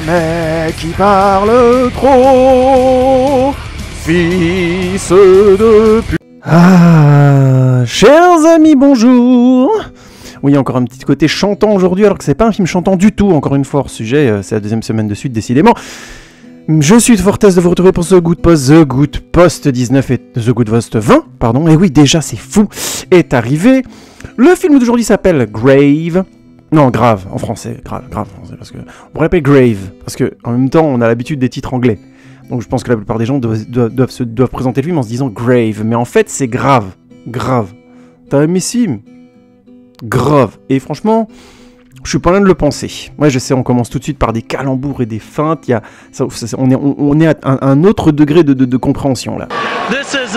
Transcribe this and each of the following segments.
mec qui parle trop, fils de pute. Ah, chers amis, bonjour. Oui, encore un petit côté chantant aujourd'hui, alors que c'est pas un film chantant du tout, encore une fois, hors sujet, c'est la deuxième semaine de suite, décidément. Je suis fort de vous retrouver pour The Good Post 19 et The Good Post 20, pardon, et oui, déjà, c'est fou, est arrivé. Le film d'aujourd'hui s'appelle Grave. Non, grave, en français, grave en français, parce que on pourrait l'appeler Grave, parce que en même temps, on a l'habitude des titres anglais. Donc je pense que la plupart des gens doivent présenter le film en se disant Grave, mais en fait, c'est grave. T'as aimé ce film ? Grave. Et franchement, je suis pas loin de le penser. Ouais, je sais, on commence tout de suite par des calembours et des feintes. On est à un autre degré de compréhension là. This is,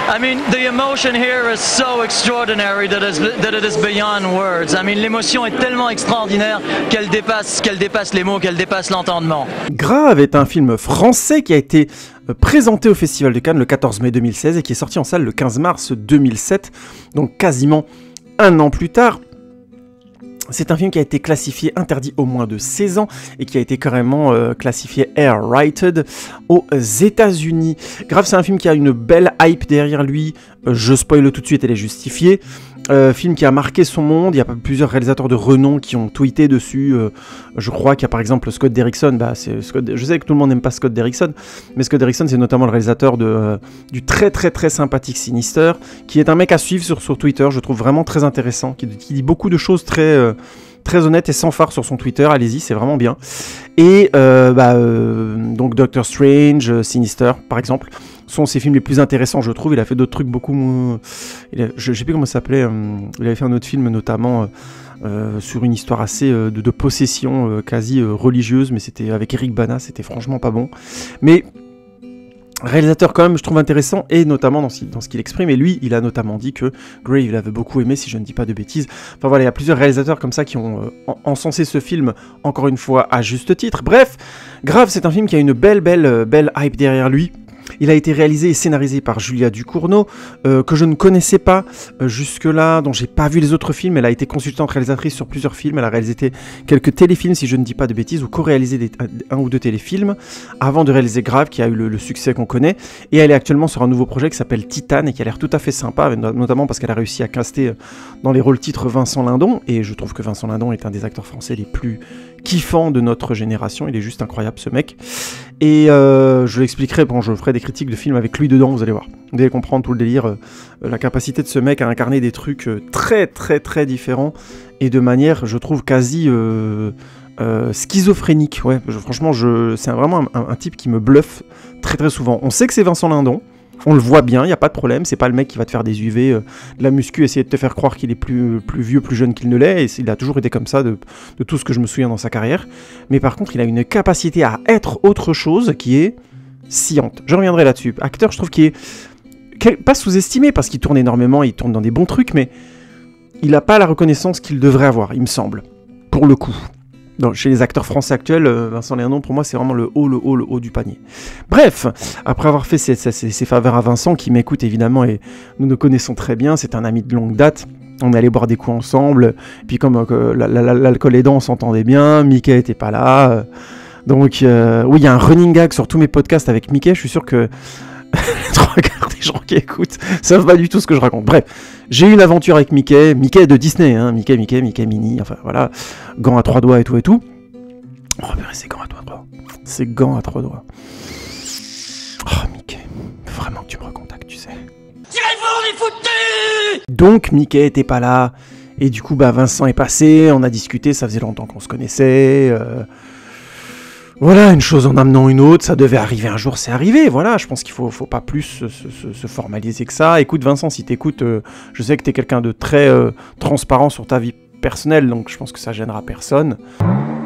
I mean, the emotion here is so extraordinary that it is beyond words. I mean, l'émotion est tellement extraordinaire qu'elle dépasse les mots, qu'elle dépasse l'entendement. Grave est un film français qui a été présenté au Festival de Cannes le 14 mai 2016 et qui est sorti en salle le 15 mars 2007, donc quasiment un an plus tard. C'est un film qui a été classifié interdit au moins de 16 ans et qui a été carrément classifié R-rated aux États-Unis. Grave, c'est un film qui a une belle hype derrière lui. Je spoil tout de suite, elle est justifiée. Film qui a marqué son monde. Il y a plusieurs réalisateurs de renom qui ont tweeté dessus. Je crois qu'il y a par exemple Scott Derrickson. Je sais que tout le monde n'aime pas Scott Derrickson, mais Scott Derrickson, c'est notamment le réalisateur du très sympathique Sinister, qui est un mec à suivre sur Twitter. Je trouve vraiment très intéressant, qui dit beaucoup de choses très honnête et sans phare sur son Twitter, allez-y, c'est vraiment bien. Et donc Doctor Strange, Sinister par exemple, sont ses films les plus intéressants, je trouve. Il a fait d'autres trucs beaucoup... je sais plus comment ça s'appelait, il avait fait un autre film notamment sur une histoire assez de possession quasi religieuse, mais c'était avec Eric Bana, c'était franchement pas bon. Mais... réalisateur quand même, je trouve intéressant, et notamment dans ce qu'il exprime, et lui, il a notamment dit que Grave, il avait beaucoup aimé, si je ne dis pas de bêtises. Enfin voilà, il y a plusieurs réalisateurs comme ça qui ont encensé ce film, encore une fois, à juste titre. Bref, Grave, c'est un film qui a une belle hype derrière lui. Il a été réalisé et scénarisé par Julia Ducournau, que je ne connaissais pas jusque-là, dont j'ai pas vu les autres films. Elle a été consultante réalisatrice sur plusieurs films. Elle a réalisé quelques téléfilms, si je ne dis pas de bêtises, ou co-réalisé un ou deux téléfilms, avant de réaliser Grave, qui a eu le succès qu'on connaît. Et elle est actuellement sur un nouveau projet qui s'appelle Titane, et qui a l'air tout à fait sympa, notamment parce qu'elle a réussi à caster dans les rôles titres Vincent Lindon. Et je trouve que Vincent Lindon est un des acteurs français les plus kiffants de notre génération. Il est juste incroyable, ce mec. Et je l'expliquerai, je ferai des critiques de films avec lui dedans, vous allez voir. Vous allez comprendre tout le délire, la capacité de ce mec à incarner des trucs très différents, et de manière, je trouve, quasi schizophrénique. Ouais, franchement, c'est vraiment un type qui me bluffe très souvent. On sait que c'est Vincent Lindon, on le voit bien, il n'y a pas de problème, c'est pas le mec qui va te faire des UV, de la muscu, essayer de te faire croire qu'il est plus vieux, plus jeune qu'il ne l'est, et il a toujours été comme ça de tout ce que je me souviens dans sa carrière. Mais par contre, il a une capacité à être autre chose qui est sciante. Je reviendrai là-dessus. Acteur, je trouve qu'il est pas sous-estimé, parce qu'il tourne énormément, il tourne dans des bons trucs, mais il n'a pas la reconnaissance qu'il devrait avoir, il me semble, pour le coup. Donc, chez les acteurs français actuels, Vincent Lindon, pour moi, c'est vraiment le haut du panier. Bref, après avoir fait ses faveurs à Vincent, qui m'écoute évidemment, et nous nous connaissons très bien, c'est un ami de longue date, on allait boire des coups ensemble, et puis comme l'alcool aidant, on s'entendait bien, Mickey était pas là, donc oui, il y a un running gag sur tous mes podcasts avec Mickey, je suis sûr que les trois quarts des gens qui écoutent savent pas du tout ce que je raconte. Bref, j'ai eu une aventure avec Mickey de Disney, hein, Mickey Mini, enfin voilà, gants à 3 doigts et tout. Oh purée, c'est gants à 3 doigts. C'est gants à 3 doigts. Oh Mickey, vraiment que tu me recontactes, tu sais. Tirez-vous les foutus! Donc Mickey était pas là, et du coup Vincent est passé, on a discuté, ça faisait longtemps qu'on se connaissait, voilà, une chose en amenant une autre, ça devait arriver un jour, c'est arrivé, voilà, je pense qu'il faut pas plus se formaliser que ça. Écoute Vincent, si t'écoutes, je sais que t'es quelqu'un de très transparent sur ta vie personnelle, donc je pense que ça gênera personne.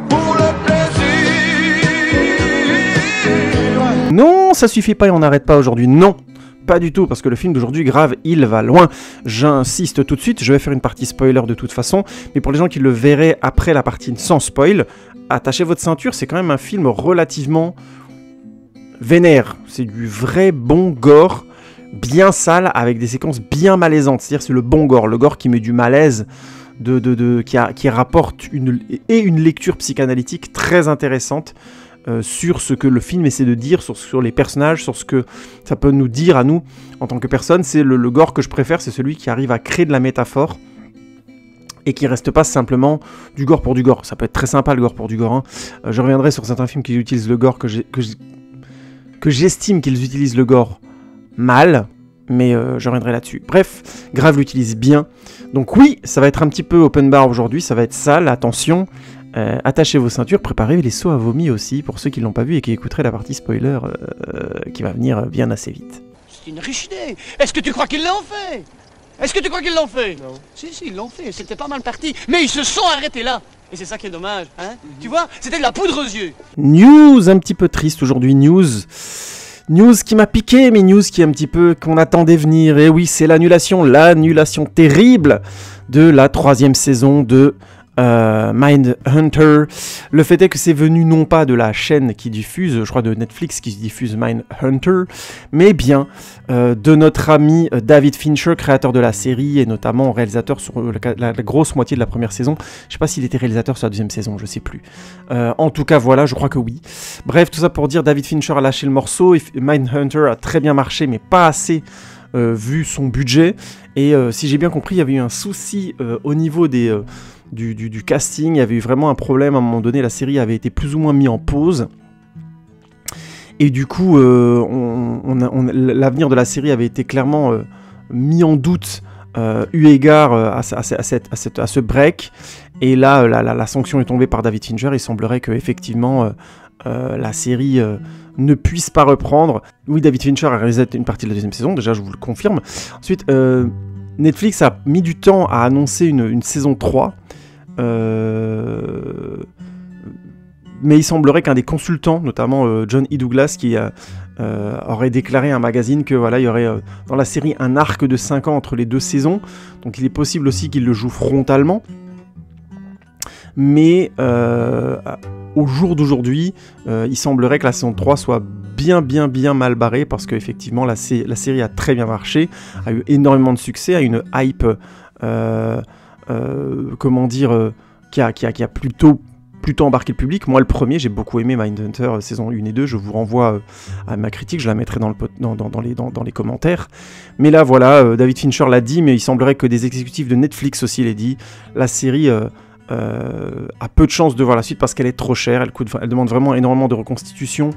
Pour le plaisir. Non, ça suffit pas et on n'arrête pas aujourd'hui, non. Pas du tout, parce que le film d'aujourd'hui, Grave, il va loin. J'insiste tout de suite, je vais faire une partie spoiler de toute façon, mais pour les gens qui le verraient après la partie sans spoil, attachez votre ceinture, c'est quand même un film relativement vénère. C'est du vrai bon gore, bien sale, avec des séquences bien malaisantes. C'est-à-dire c'est le bon gore, le gore qui met du malaise qui rapporte une lecture psychanalytique très intéressante sur ce que le film essaie de dire, sur les personnages, sur ce que ça peut nous dire à nous en tant que personne. C'est le gore que je préfère, c'est celui qui arrive à créer de la métaphore et qui reste pas simplement du gore pour du gore. Ça peut être très sympa le gore pour du gore, hein. Je reviendrai sur certains films qui utilisent le gore, que j'estime qu'ils utilisent le gore mal, mais je reviendrai là-dessus. Bref, Grave l'utilise bien. Donc oui, ça va être un petit peu open bar aujourd'hui, ça va être sale, attention. Attachez vos ceintures, préparez les seaux à vomi aussi, pour ceux qui ne l'ont pas vu et qui écouteraient la partie spoiler qui va venir bien assez vite. C'est une riche idée. Est-ce que tu crois qu'ils l'ont fait? Est-ce que tu crois qu'ils l'ont fait? Non. Si, ils l'ont fait, c'était pas mal parti. Mais ils se sont arrêtés là. Et c'est ça qui est dommage, hein? Tu vois, c'était de la poudre aux yeux. News un petit peu triste aujourd'hui, news qui m'a piqué, mais news qui est un petit peu qu'on attendait venir. Et oui, c'est l'annulation terrible de la 3e saison de Mindhunter. Le fait est que c'est venu non pas de la chaîne qui diffuse, je crois de Netflix qui diffuse Mindhunter, mais bien de notre ami David Fincher, créateur de la série et notamment réalisateur sur la grosse moitié de la première saison. Je sais pas s'il était réalisateur sur la 2e saison, je sais plus. En tout cas voilà, je crois que oui. Bref, tout ça pour dire David Fincher a lâché le morceau et Mindhunter a très bien marché mais pas assez vu son budget. Et si j'ai bien compris, il y avait eu un souci au niveau du casting. Il y avait eu vraiment un problème à un moment donné, la série avait été plus ou moins mise en pause et du coup l'avenir de la série avait été clairement mis en doute eu égard à ce break, et là la sanction est tombée par David Fincher. Il semblerait que effectivement la série ne puisse pas reprendre. Oui, David Fincher a réalisé une partie de la 2e saison, déjà je vous le confirme. Ensuite Netflix a mis du temps à annoncer une saison 3. Mais il semblerait qu'un des consultants, notamment John E. Douglas, qui aurait déclaré à un magazine que voilà, il y aurait dans la série un arc de 5 ans entre les 2 saisons. Donc il est possible aussi qu'il le joue frontalement. Mais au jour d'aujourd'hui, il semblerait que la saison 3 soit bien mal barrée, parce qu'effectivement la série a très bien marché, a eu énormément de succès, a une hype qui a plutôt embarqué le public. Moi le premier, j'ai beaucoup aimé Mindhunter saison 1 et 2, je vous renvoie à ma critique, je la mettrai dans les commentaires. Mais là voilà, David Fincher l'a dit, mais il semblerait que des exécutifs de Netflix aussi l'aient dit, la série a peu de chances de voir la suite parce qu'elle est trop chère, elle demande vraiment énormément de reconstitution.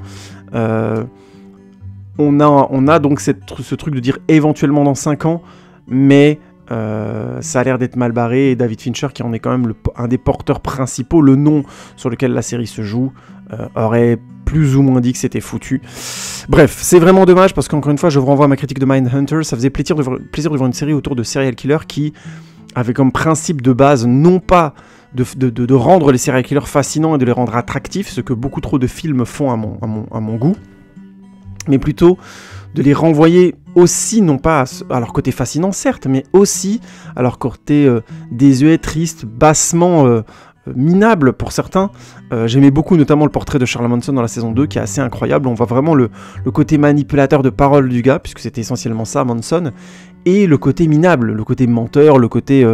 On a donc ce truc de dire éventuellement dans 5 ans, mais ça a l'air d'être mal barré, et David Fincher, qui en est quand même un des porteurs principaux, le nom sur lequel la série se joue, aurait plus ou moins dit que c'était foutu. Bref, c'est vraiment dommage, parce qu'encore une fois, je vous renvoie à ma critique de Mindhunter. Ça faisait plaisir de voir une série autour de serial killers qui avait comme principe de base non pas de rendre les serial killers fascinants et de les rendre attractifs, ce que beaucoup trop de films font à mon goût, mais plutôt de les renvoyer aussi, non pas à leur côté fascinant certes, mais aussi à leur côté désuet, triste, bassement minable pour certains. J'aimais beaucoup notamment le portrait de Charles Manson dans la saison 2, qui est assez incroyable. On voit vraiment le côté manipulateur de parole du gars, puisque c'était essentiellement ça, Manson, et le côté minable, le côté menteur, le côté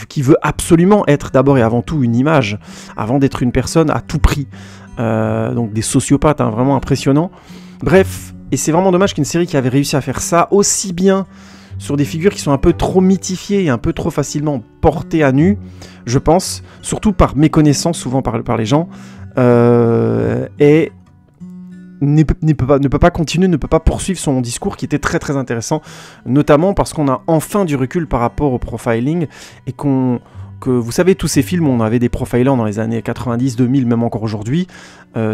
qui veut absolument être d'abord et avant tout une image, avant d'être une personne à tout prix. Donc des sociopathes, hein, vraiment impressionnants. Bref, et c'est vraiment dommage qu'une série qui avait réussi à faire ça aussi bien sur des figures qui sont un peu trop mythifiées et un peu trop facilement portées à nu, je pense, surtout par méconnaissance souvent par les gens, et ne peut pas continuer, ne peut pas poursuivre son discours qui était très très intéressant, notamment parce qu'on a enfin du recul par rapport au profiling, et que vous savez, tous ces films, on avait des profilers dans les années 90, 2000, même encore aujourd'hui,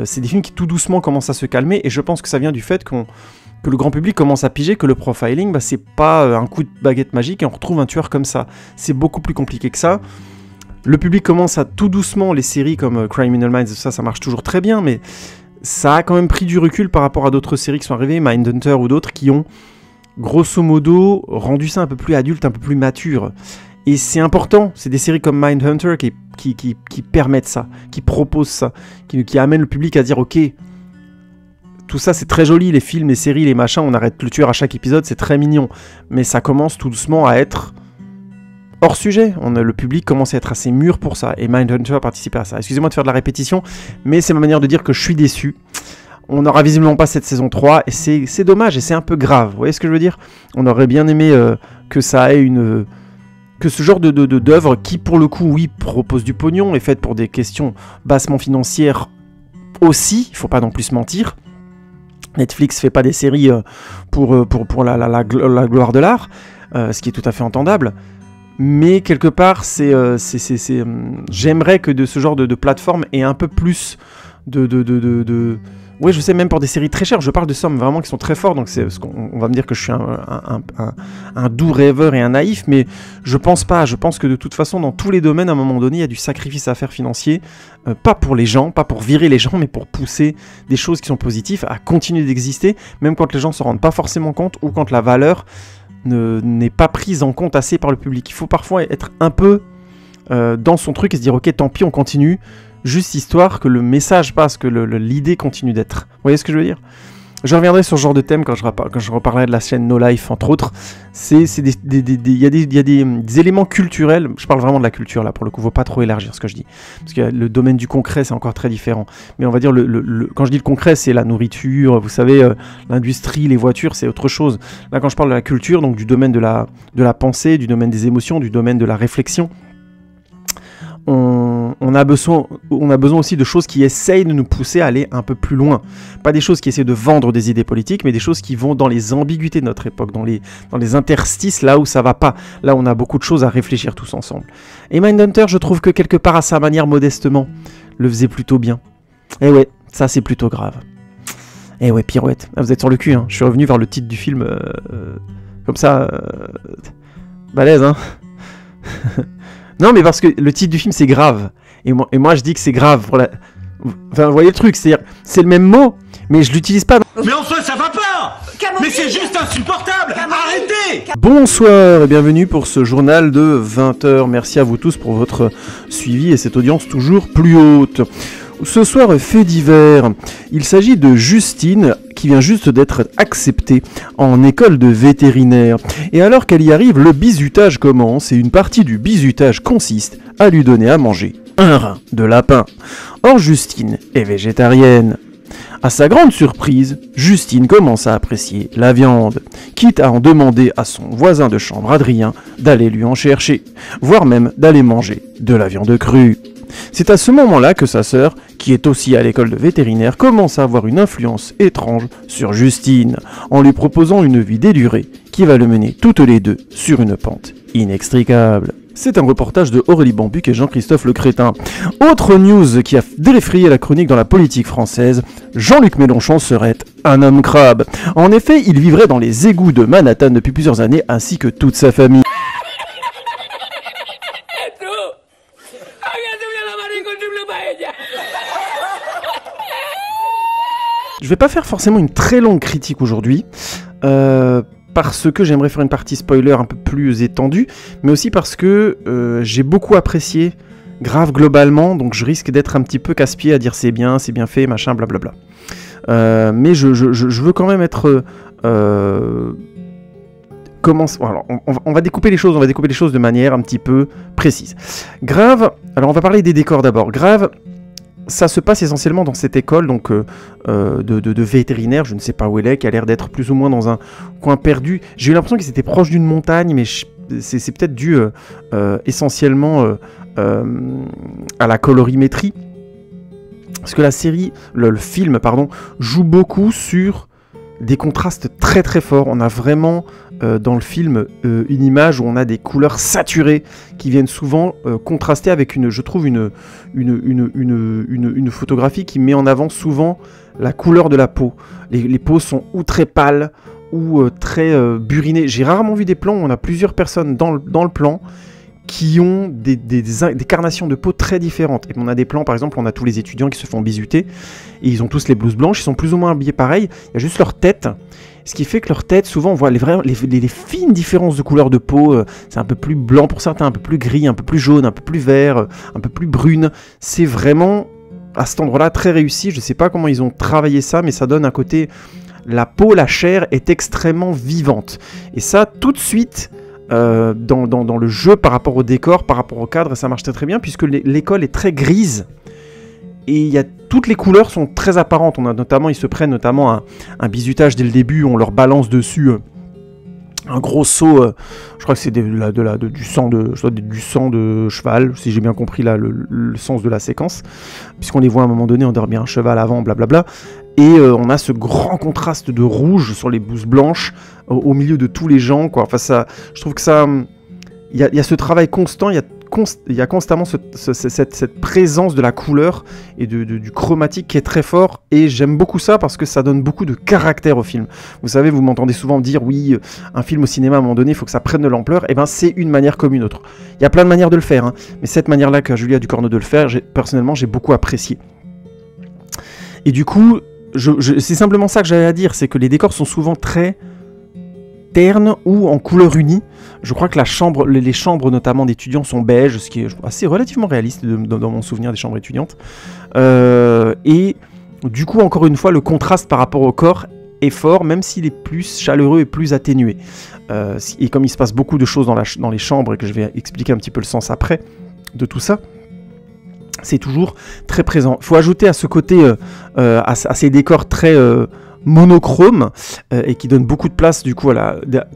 c'est des films qui tout doucement commencent à se calmer, et je pense que ça vient du fait que le grand public commence à piger que le profiling, c'est pas un coup de baguette magique et on retrouve un tueur comme ça. C'est beaucoup plus compliqué que ça. Le public commence à tout doucement, les séries comme Criminal Minds, ça marche toujours très bien, mais ça a quand même pris du recul par rapport à d'autres séries qui sont arrivées, Mindhunter ou d'autres, qui ont grosso modo rendu ça un peu plus adulte, un peu plus mature. Et c'est important, c'est des séries comme Mindhunter qui permettent ça, qui proposent ça, qui amènent le public à dire ok, tout ça c'est très joli, les films, les séries, les machins, on arrête le tueur à chaque épisode, c'est très mignon, mais ça commence tout doucement à être hors sujet. Le public commence à être assez mûr pour ça, et Mindhunter a participé à ça. Excusez-moi de faire de la répétition, mais c'est ma manière de dire que je suis déçu. On n'aura visiblement pas cette saison 3, et c'est dommage, et c'est un peu grave. Vous voyez ce que je veux dire? On aurait bien aimé que ça ait que ce genre d'œuvre qui, pour le coup, oui, propose du pognon, est faite pour des questions bassement financières aussi, il faut pas non plus se mentir. Netflix fait pas des séries pour la gloire de l'art, ce qui est tout à fait entendable. Mais quelque part, j'aimerais que de ce genre de plateforme ait un peu plus ouais, je sais, même pour des séries très chères, je parle de sommes vraiment qui sont très fortes, donc on va me dire que je suis un doux rêveur et un naïf, mais je pense pas. Je pense que de toute façon, dans tous les domaines, à un moment donné, il y a du sacrifice à faire financier, pas pour les gens, pas pour virer les gens, mais pour pousser des choses qui sont positives à continuer d'exister, même quand les gens ne se rendent pas forcément compte, ou quand la valeur n'est pas prise en compte assez par le public. Il faut parfois être un peu dans son truc et se dire, ok, tant pis, on continue, juste histoire que le message passe, que l'idée continue d'être. Vous voyez ce que je veux dire? Je reviendrai sur ce genre de thème quand je reparlerai de la chaîne No Life, entre autres. Il y a des éléments culturels, je parle vraiment de la culture là, pour le coup, faut pas trop élargir ce que je dis. Parce que le domaine du concret, c'est encore très différent. Mais on va dire, quand je dis le concret, c'est la nourriture, vous savez, l'industrie, les voitures, c'est autre chose. Là, quand je parle de la culture, donc du domaine de la pensée, du domaine des émotions, du domaine de la réflexion, on a besoin aussi de choses qui essayent de nous pousser à aller un peu plus loin. Pas des choses qui essaient de vendre des idées politiques, mais des choses qui vont dans les ambiguïtés de notre époque, dans les interstices, là où ça va pas. Là où on a beaucoup de choses à réfléchir tous ensemble. Et Mindhunter, je trouve que quelque part, à sa manière, modestement, le faisait plutôt bien. Et ouais, ça c'est plutôt grave. Et ouais, pirouette. Ah, vous êtes sur le cul, hein. Je suis revenu vers le titre du film, comme ça, balèze, hein. Non, mais parce que le titre du film, c'est grave. Et moi je dis que c'est grave. Enfin, vous voyez le truc, c'est le même mot, mais je l'utilise pas. Mais enfin, ça va pas! Mais c'est juste insupportable! Arrêtez! Bonsoir et bienvenue pour ce journal de 20h. Merci à vous tous pour votre suivi et cette audience toujours plus haute. Ce soir, fait divers. Il s'agit de Justine, qui vient juste d'être acceptée en école de vétérinaire. Et alors qu'elle y arrive, le bizutage commence, et une partie du bizutage consiste à lui donner à manger un rein de lapin. Or, Justine est végétarienne. À sa grande surprise, Justine commence à apprécier la viande, quitte à en demander à son voisin de chambre Adrien d'aller lui en chercher, voire même d'aller manger de la viande crue. C'est à ce moment-là que sa sœur, qui est aussi à l'école de vétérinaire, commence à avoir une influence étrange sur Justine, en lui proposant une vie délurée qui va le mener toutes les deux sur une pente inextricable. C'est un reportage de Aurélie Bambuc et Jean-Christophe Le Crétin. Autre news qui a défrayé la chronique dans la politique française, Jean-Luc Mélenchon serait un homme crabe. En effet, il vivrait dans les égouts de Manhattan depuis plusieurs années, ainsi que toute sa famille. Je vais pas faire forcément une très longue critique aujourd'hui, parce que j'aimerais faire une partie spoiler un peu plus étendue, mais aussi parce que j'ai beaucoup apprécié, grave globalement, donc je risque d'être un petit peu casse-pied à dire c'est bien fait, machin, blablabla. Mais je veux quand même être... alors, on va découper les choses, de manière un petit peu précise. Grave, alors on va parler des décors d'abord. Grave, ça se passe essentiellement dans cette école donc de vétérinaire, je ne sais pas où elle est, qui a l'air d'être plus ou moins dans un coin perdu. J'ai eu l'impression qu'ils étaient proches d'une montagne, mais c'est peut-être dû essentiellement à la colorimétrie. Parce que la série, le film, pardon, joue beaucoup sur des contrastes très très forts. On a vraiment dans le film une image où on a des couleurs saturées qui viennent souvent contraster avec une photographie qui met en avant souvent la couleur de la peau. Les peaux sont ou très pâles ou très burinées. J'ai rarement vu des plans où on a plusieurs personnes dans le plan qui ont des carnations de peau très différentes. Et on a des plans, par exemple, on a tous les étudiants qui se font bisuter, et ils ont tous les blouses blanches, ils sont plus ou moins habillés pareil, il y a juste leur tête, ce qui fait que leur tête, souvent, on voit les fines différences de couleur de peau, c'est un peu plus blanc pour certains, un peu plus gris, un peu plus jaune, un peu plus vert, un peu plus brune. C'est vraiment, à cet endroit-là, très réussi. Je ne sais pas comment ils ont travaillé ça, mais ça donne un côté... La peau, la chair est extrêmement vivante. Et ça, tout de suite... dans le jeu par rapport au décor, par rapport au cadre, et ça marche très très bien, puisque l'école est très grise, et toutes les couleurs sont très apparentes. Ils se prennent notamment un bizutage dès le début, on leur balance dessus un gros seau, je crois que c'est du sang de cheval, si j'ai bien compris là, le sens de la séquence, puisqu'on les voit à un moment donné, on dirait bien un cheval avant, blablabla, et on a ce grand contraste de rouge sur les blouses blanches, au milieu de tous les gens, quoi. Enfin, je trouve que ça, il y a ce travail constant, il y a constamment cette présence de la couleur et du chromatique qui est très fort, et j'aime beaucoup ça parce que ça donne beaucoup de caractère au film. Vous savez, vous m'entendez souvent me dire, oui, un film au cinéma à un moment donné, il faut que ça prenne de l'ampleur. Et ben c'est une manière comme une autre. Il y a plein de manières de le faire, hein, mais cette manière-là qu'a Julia Ducournau de le faire, personnellement, j'ai beaucoup apprécié. Et du coup, c'est simplement ça que j'avais à dire, c'est que les décors sont souvent très ternes ou en couleur unie. Je crois que les chambres notamment d'étudiants sont beiges, ce qui est assez relativement réaliste dans mon souvenir des chambres étudiantes. Et du coup, encore une fois, le contraste par rapport au corps est fort, même s'il est plus chaleureux et plus atténué. Et comme il se passe beaucoup de choses dans les chambres, et que je vais expliquer un petit peu le sens après de tout ça, c'est toujours très présent. Il faut ajouter à ce côté, à ces décors très monochrome et qui donne beaucoup de place du coup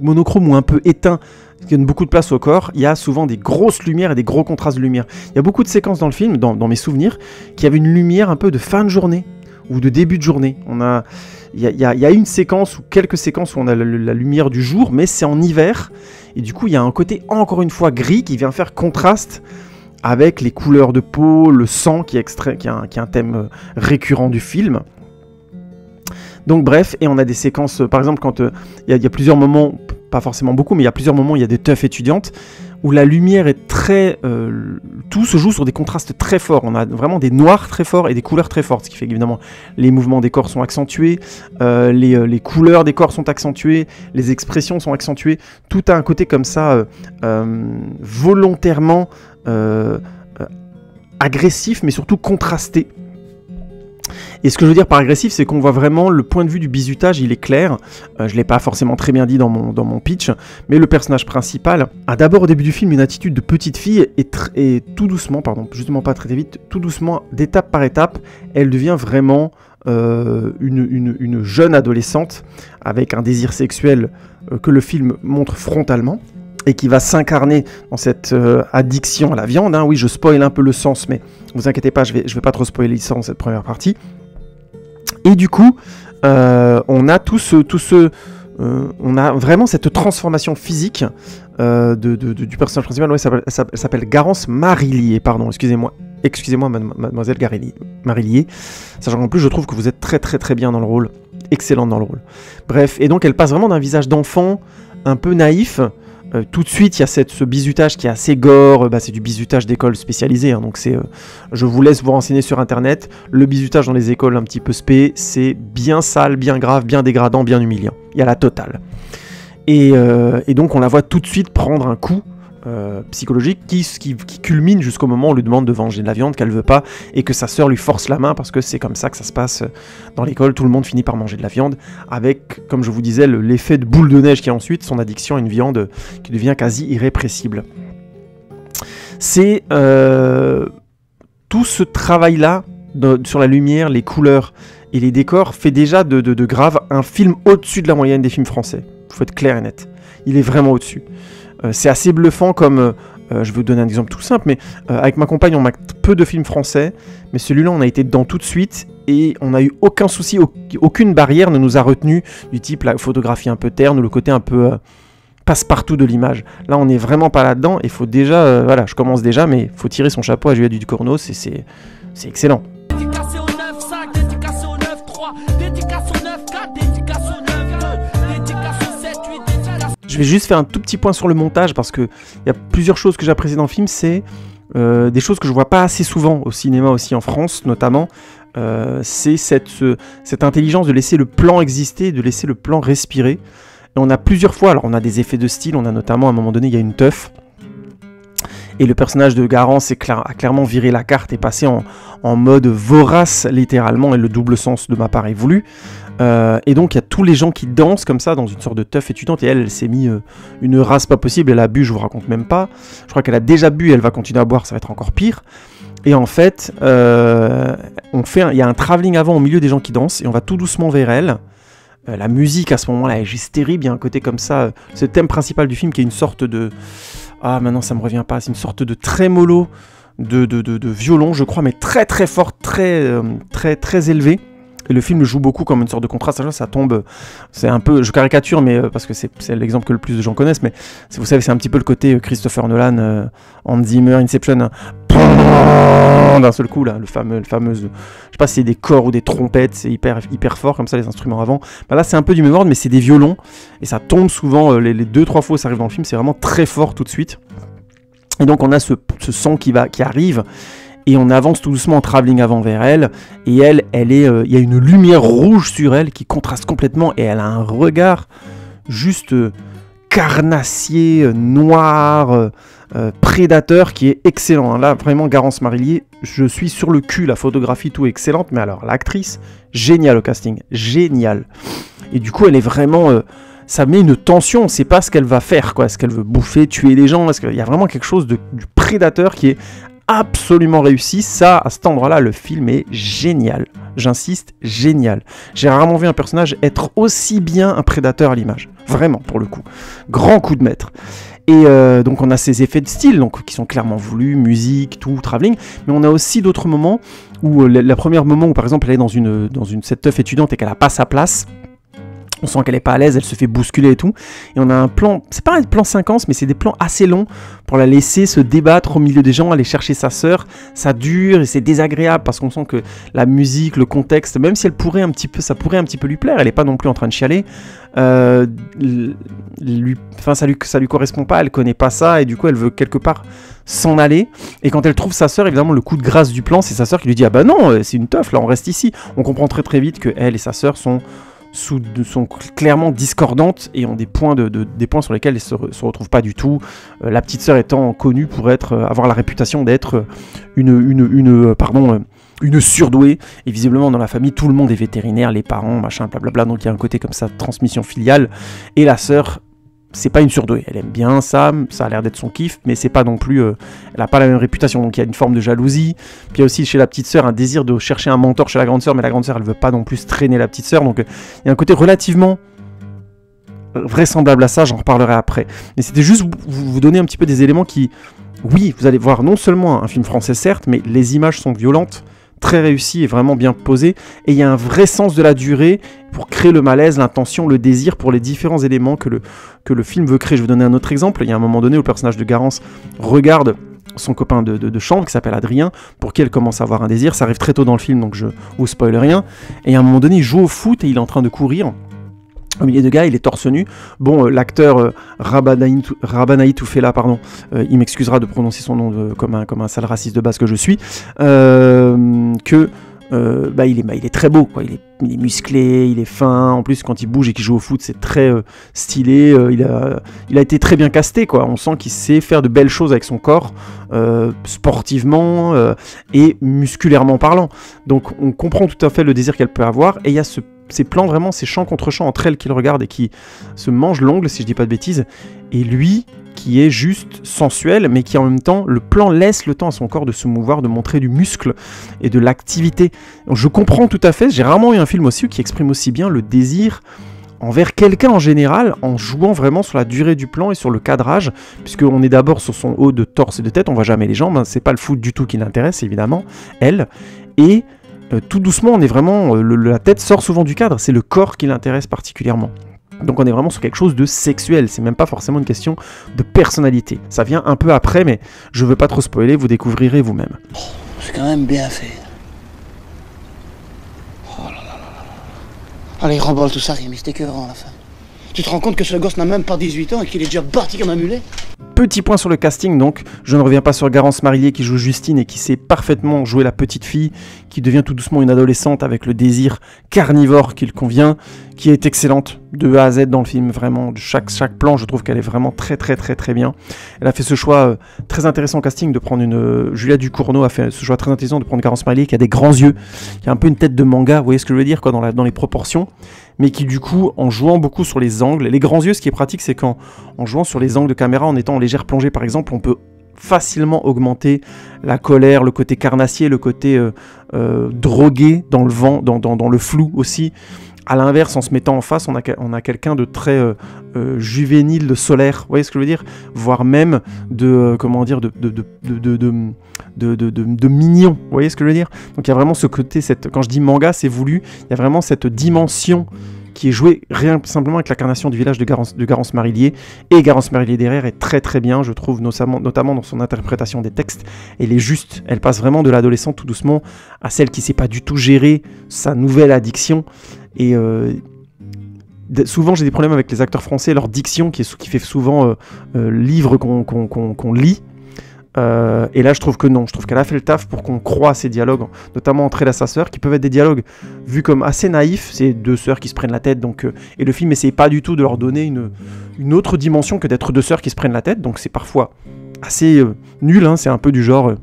monochrome ou un peu éteint, qui donne beaucoup de place au corps. Il y a souvent des grosses lumières et des gros contrastes de lumière. Il y a beaucoup de séquences dans le film, dans mes souvenirs, qui avaient une lumière un peu de fin de journée ou de début de journée. Il y a une séquence ou quelques séquences où on a la lumière du jour, mais c'est en hiver, et du coup il y a un côté encore une fois gris qui vient faire contraste avec les couleurs de peau, le sang qui est un thème récurrent du film. Donc bref, et on a des séquences, par exemple quand il y a plusieurs moments, pas forcément beaucoup, mais il y a plusieurs moments où il y a des teufs étudiantes, où la lumière est très... tout se joue sur des contrastes très forts. On a vraiment des noirs très forts et des couleurs très fortes, ce qui fait qu'évidemment les mouvements des corps sont accentués, les couleurs des corps sont accentuées, les expressions sont accentuées. Tout a un côté comme ça, volontairement agressif, mais surtout contrasté. Et ce que je veux dire par agressif, c'est qu'on voit vraiment le point de vue du bizutage, il est clair. Je ne l'ai pas forcément très bien dit dans mon pitch, mais le personnage principal a d'abord au début du film une attitude de petite fille et tout doucement, justement pas très vite, tout doucement, d'étape par étape, elle devient vraiment une jeune adolescente avec un désir sexuel que le film montre frontalement et qui va s'incarner dans cette addiction à la viande. Hein. Oui, je spoil un peu le sens, mais ne vous inquiétez pas, je vais pas trop spoiler ça dans cette première partie. Et du coup, on a on a vraiment cette transformation physique du personnage principal. Ouais, elle s'appelle Garance Marillier, pardon, excusez-moi mademoiselle Marillier. Sachant qu'en plus, je trouve que vous êtes très très très bien dans le rôle, excellente dans le rôle. Bref, et donc elle passe vraiment d'un visage d'enfant un peu naïf. Tout de suite, il y a ce bizutage qui est assez gore, c'est du bizutage d'école spécialisée, hein, donc je vous laisse vous renseigner sur internet. Le bizutage dans les écoles un petit peu spé, c'est bien sale, bien grave, bien dégradant, bien humiliant. Il y a la totale. Et donc on la voit tout de suite prendre un coup psychologique qui culmine jusqu'au moment où on lui demande de venger de la viande qu'elle veut pas, et que sa sœur lui force la main, parce que c'est comme ça que ça se passe dans l'école. Tout le monde finit par manger de la viande, avec, comme je vous disais, l'effet de boule de neige qui est ensuite son addiction à une viande qui devient quasi irrépressible. C'est tout ce travail-là sur la lumière, les couleurs et les décors fait déjà de Grave un film au-dessus de la moyenne des films français. Il faut être clair et net. Il est vraiment au-dessus. C'est assez bluffant comme... je vais vous donner un exemple tout simple, mais avec ma compagne, on mate peu de films français, mais celui-là, on a été dedans tout de suite, et on n'a eu aucun souci, aucune barrière ne nous a retenu, du type la photographie un peu terne, ou le côté un peu passe-partout de l'image. Là, on n'est vraiment pas là-dedans, et il faut déjà... voilà, je commence déjà, mais il faut tirer son chapeau à Julia Ducournau, c'est excellent. Dédication 9-5, dédication 9-3, dédication 9-4, dédication 9-2, dédication 7-8, dédication... Je vais juste faire un tout petit point sur le montage, parce qu'il y a plusieurs choses que j'apprécie dans le film, c'est des choses que je vois pas assez souvent au cinéma, aussi en France notamment, c'est cette intelligence de laisser le plan exister, de laisser le plan respirer. Et on a plusieurs fois, alors on a des effets de style, on a notamment à un moment donné, il y a une teuf, Et le personnage de Garance a clairement viré la carte et passé en mode vorace, littéralement, et le double sens de ma part est voulu. Et donc il y a tous les gens qui dansent comme ça dans une sorte de teuf étudiante, et elle s'est mis une race pas possible, elle a bu, je vous raconte même pas, je crois qu'elle a déjà bu, elle va continuer à boire, ça va être encore pire. Et en fait, il y a un travelling avant au milieu des gens qui dansent, et on va tout doucement vers elle. La musique à ce moment-là est juste terrible, il y a un côté comme ça, c'est le thème principal du film qui est une sorte de... Ah maintenant ça me revient pas, c'est une sorte de trémolo de violon je crois, mais très très fort, très élevé. Et le film joue beaucoup comme une sorte de contraste, ça tombe, c'est un peu, je caricature, mais parce que c'est l'exemple que le plus de gens connaissent, mais vous savez, c'est un petit peu le côté Christopher Nolan, Hans Zimmer, Inception, d'un seul coup, là, le fameux, je sais pas si c'est des corps ou des trompettes, c'est hyper fort, comme ça, les instruments avant. Bah là, c'est un peu du même ordre, mais c'est des violons, et ça tombe souvent, les 2-3 fois où ça arrive dans le film, c'est vraiment très fort tout de suite. Et donc, on a ce son qui arrive, et on avance tout doucement en travelling avant vers elle, et elle est, il y a une lumière rouge sur elle qui contraste complètement, et elle a un regard juste carnassier, noir, prédateur, qui est excellent. Là, vraiment, Garance Marillier, je suis sur le cul, la photographie, tout est excellente, mais alors, l'actrice, géniale au casting, géniale. Et du coup, elle est vraiment... ça met une tension, on ne sait pas ce qu'elle va faire, quoi. Est-ce qu'elle veut bouffer, tuer les gens? Est-ce qu'il y a vraiment quelque chose du prédateur qui est absolument réussi. Ça, à cet endroit-là, le film est génial. J'insiste, génial. J'ai rarement vu un personnage être aussi bien un prédateur à l'image. Vraiment, pour le coup. Grand coup de maître. Et donc on a ces effets de style donc, qui sont clairement voulus, musique, tout, travelling, mais on a aussi d'autres moments où, la première moment où par exemple elle est dans une cette teuf étudiante et qu'elle n'a pas sa place. On sent qu'elle est pas à l'aise, elle se fait bousculer et tout. Et on a un plan, c'est pas un plan séquence, mais c'est des plans assez longs pour la laisser se débattre au milieu des gens, aller chercher sa sœur. Ça dure et c'est désagréable parce qu'on sent que la musique, le contexte, même si ça pourrait un petit peu lui plaire, elle est pas non plus en train de chialer. Ça lui correspond pas, elle connaît pas ça et du coup elle veut quelque part s'en aller. Et quand elle trouve sa sœur, évidemment le coup de grâce du plan, c'est sa sœur qui lui dit ah bah non, c'est une teuf là, on reste ici. On comprend très très vite que elle et sa sœur sont clairement discordantes et ont des points sur lesquels elles se retrouvent pas du tout. La petite sœur étant connue pour avoir la réputation d'être une surdouée, et visiblement dans la famille tout le monde est vétérinaire, les parents, machin, blablabla, donc il y a un côté comme ça de transmission filiale, et la sœur, c'est pas une surdouée, elle aime bien ça a l'air d'être son kiff, mais c'est pas non plus, elle a pas la même réputation, donc il y a une forme de jalousie. Puis il y a aussi chez la petite sœur un désir de chercher un mentor chez la grande sœur, mais la grande sœur elle veut pas non plus traîner la petite sœur, donc il y a un côté relativement vraisemblable à ça, j'en reparlerai après. Mais c'était juste vous donner un petit peu des éléments qui, oui, vous allez voir non seulement un film français certes, mais les images sont violentes, très réussi et vraiment bien posé, et il y a un vrai sens de la durée pour créer le malaise, l'intention, le désir pour les différents éléments que le film veut créer. Je vais vous donner un autre exemple. Il y a un moment donné où le personnage de Garance regarde son copain de chambre qui s'appelle Adrien, pour qui elle commence à avoir un désir. Ça arrive très tôt dans le film, donc je vous spoil rien. Et à un moment donné, il joue au foot et il est en train de courir au milieu de gars, il est torse nu. Bon, l'acteur Rabanaï Toufela, pardon, il m'excusera de prononcer son nom comme un sale raciste de base que je suis, il est très beau, quoi. Il est musclé, il est fin. En plus, quand il bouge et qu'il joue au foot, c'est très stylé. Il a été très bien casté, quoi. On sent qu'il sait faire de belles choses avec son corps, sportivement et musculairement parlant. Donc, on comprend tout à fait le désir qu'elle peut avoir. Et il y a ces plans vraiment, ces chants contre chants entre elles qu'il regarde et qui se mangent l'ongle, si je dis pas de bêtises. Et lui, qui est juste sensuel, mais qui en même temps, le plan laisse le temps à son corps de se mouvoir, de montrer du muscle et de l'activité. Je comprends tout à fait, j'ai rarement eu un film aussi qui exprime aussi bien le désir envers quelqu'un en général, en jouant vraiment sur la durée du plan et sur le cadrage, puisqu'on est d'abord sur son haut de torse et de tête, on voit jamais les jambes, hein, c'est pas le foot du tout qui l'intéresse, évidemment, elle, et tout doucement, on est vraiment, la tête sort souvent du cadre, c'est le corps qui l'intéresse particulièrement. Donc on est vraiment sur quelque chose de sexuel, c'est même pas forcément une question de personnalité. Ça vient un peu après, mais je veux pas trop spoiler, vous découvrirez vous-même. Oh, c'est quand même bien fait. Oh là là là là. Allez, remballe tout ça, Rémi, c'était écœurant à la fin. Tu te rends compte que ce gosse n'a même pas 18 ans et qu'il est déjà parti comme un mulet? Petit point sur le casting, donc je ne reviens pas sur Garance Marillier qui joue Justine et qui sait parfaitement jouer la petite fille qui devient tout doucement une adolescente avec le désir carnivore qui le convient, qui est excellente de A à Z dans le film, vraiment, de chaque plan, je trouve qu'elle est vraiment très bien. Elle a fait ce choix très intéressant au casting de prendre Julia Ducournau a fait ce choix très intéressant de prendre Garance Marillier qui a des grands yeux, qui a un peu une tête de manga, vous voyez ce que je veux dire, quoi, dans les proportions, mais qui du coup, en jouant beaucoup sur les angles, les grands yeux, ce qui est pratique, c'est qu'en jouant sur les angles de caméra, en étant en légère plongée par exemple, on peut facilement augmenter la colère, le côté carnassier, le côté drogué dans le vent, dans le flou aussi. À l'inverse, en se mettant en face, on a quelqu'un de très juvénile, de solaire, vous voyez ce que je veux dire, voire même de mignon, vous voyez ce que je veux dire. Donc il y a vraiment ce côté, quand je dis manga, c'est voulu, il y a vraiment cette dimension qui est jouée rien simplement avec l'incarnation du village de Garance Marillier, et Garance Marillier derrière est très bien, je trouve, notamment dans son interprétation des textes. Elle est juste, elle passe vraiment de l'adolescente tout doucement à celle qui sait pas du tout gérer sa nouvelle addiction. Et souvent j'ai des problèmes avec les acteurs français, leur diction qui fait souvent livre qu'on lit. Et là je trouve que non, je trouve qu'elle a fait le taf pour qu'on croie à ces dialogues, notamment entre elle et sa sœur, qui peuvent être des dialogues vus comme assez naïfs, c'est deux sœurs qui se prennent la tête, donc, et le film essaye pas du tout de leur donner une autre dimension que d'être deux sœurs qui se prennent la tête, donc c'est parfois assez nul, hein, c'est un peu du genre...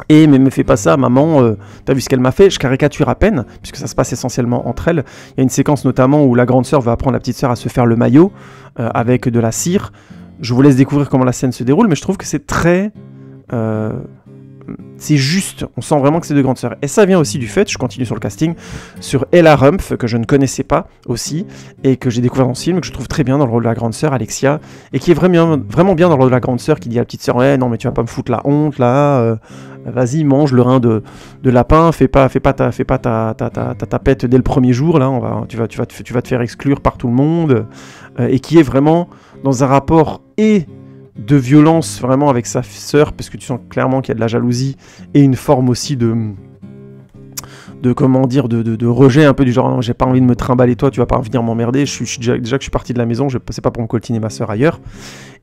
Et mais me fais pas ça, maman, t'as vu ce qu'elle m'a fait, je caricature à peine, puisque ça se passe essentiellement entre elles. Il y a une séquence notamment où la grande sœur va apprendre la petite sœur à se faire le maillot avec de la cire. Je vous laisse découvrir comment la scène se déroule, mais je trouve que c'est très... c'est juste, on sent vraiment que c'est deux grandes sœurs. Et ça vient aussi du fait, je continue sur le casting, sur Ella Rumpf, que je ne connaissais pas aussi, et que j'ai découvert dans ce film, que je trouve très bien dans le rôle de la grande sœur, Alexia, et qui est vraiment bien dans le rôle de la grande sœur, qui dit à la petite sœur, ouais, non mais tu vas pas me foutre la honte là, vas-y, mange le rein de lapin, fais pas ta pète dès le premier jour, là, tu vas te faire exclure par tout le monde, et qui est vraiment dans un rapport de violence vraiment avec sa sœur, parce que tu sens clairement qu'il y a de la jalousie et une forme aussi de rejet un peu du genre non, j'ai pas envie de me trimballer toi, tu vas pas venir m'emmerder, déjà que je suis parti de la maison, c'est pas pour me coltiner ma sœur ailleurs.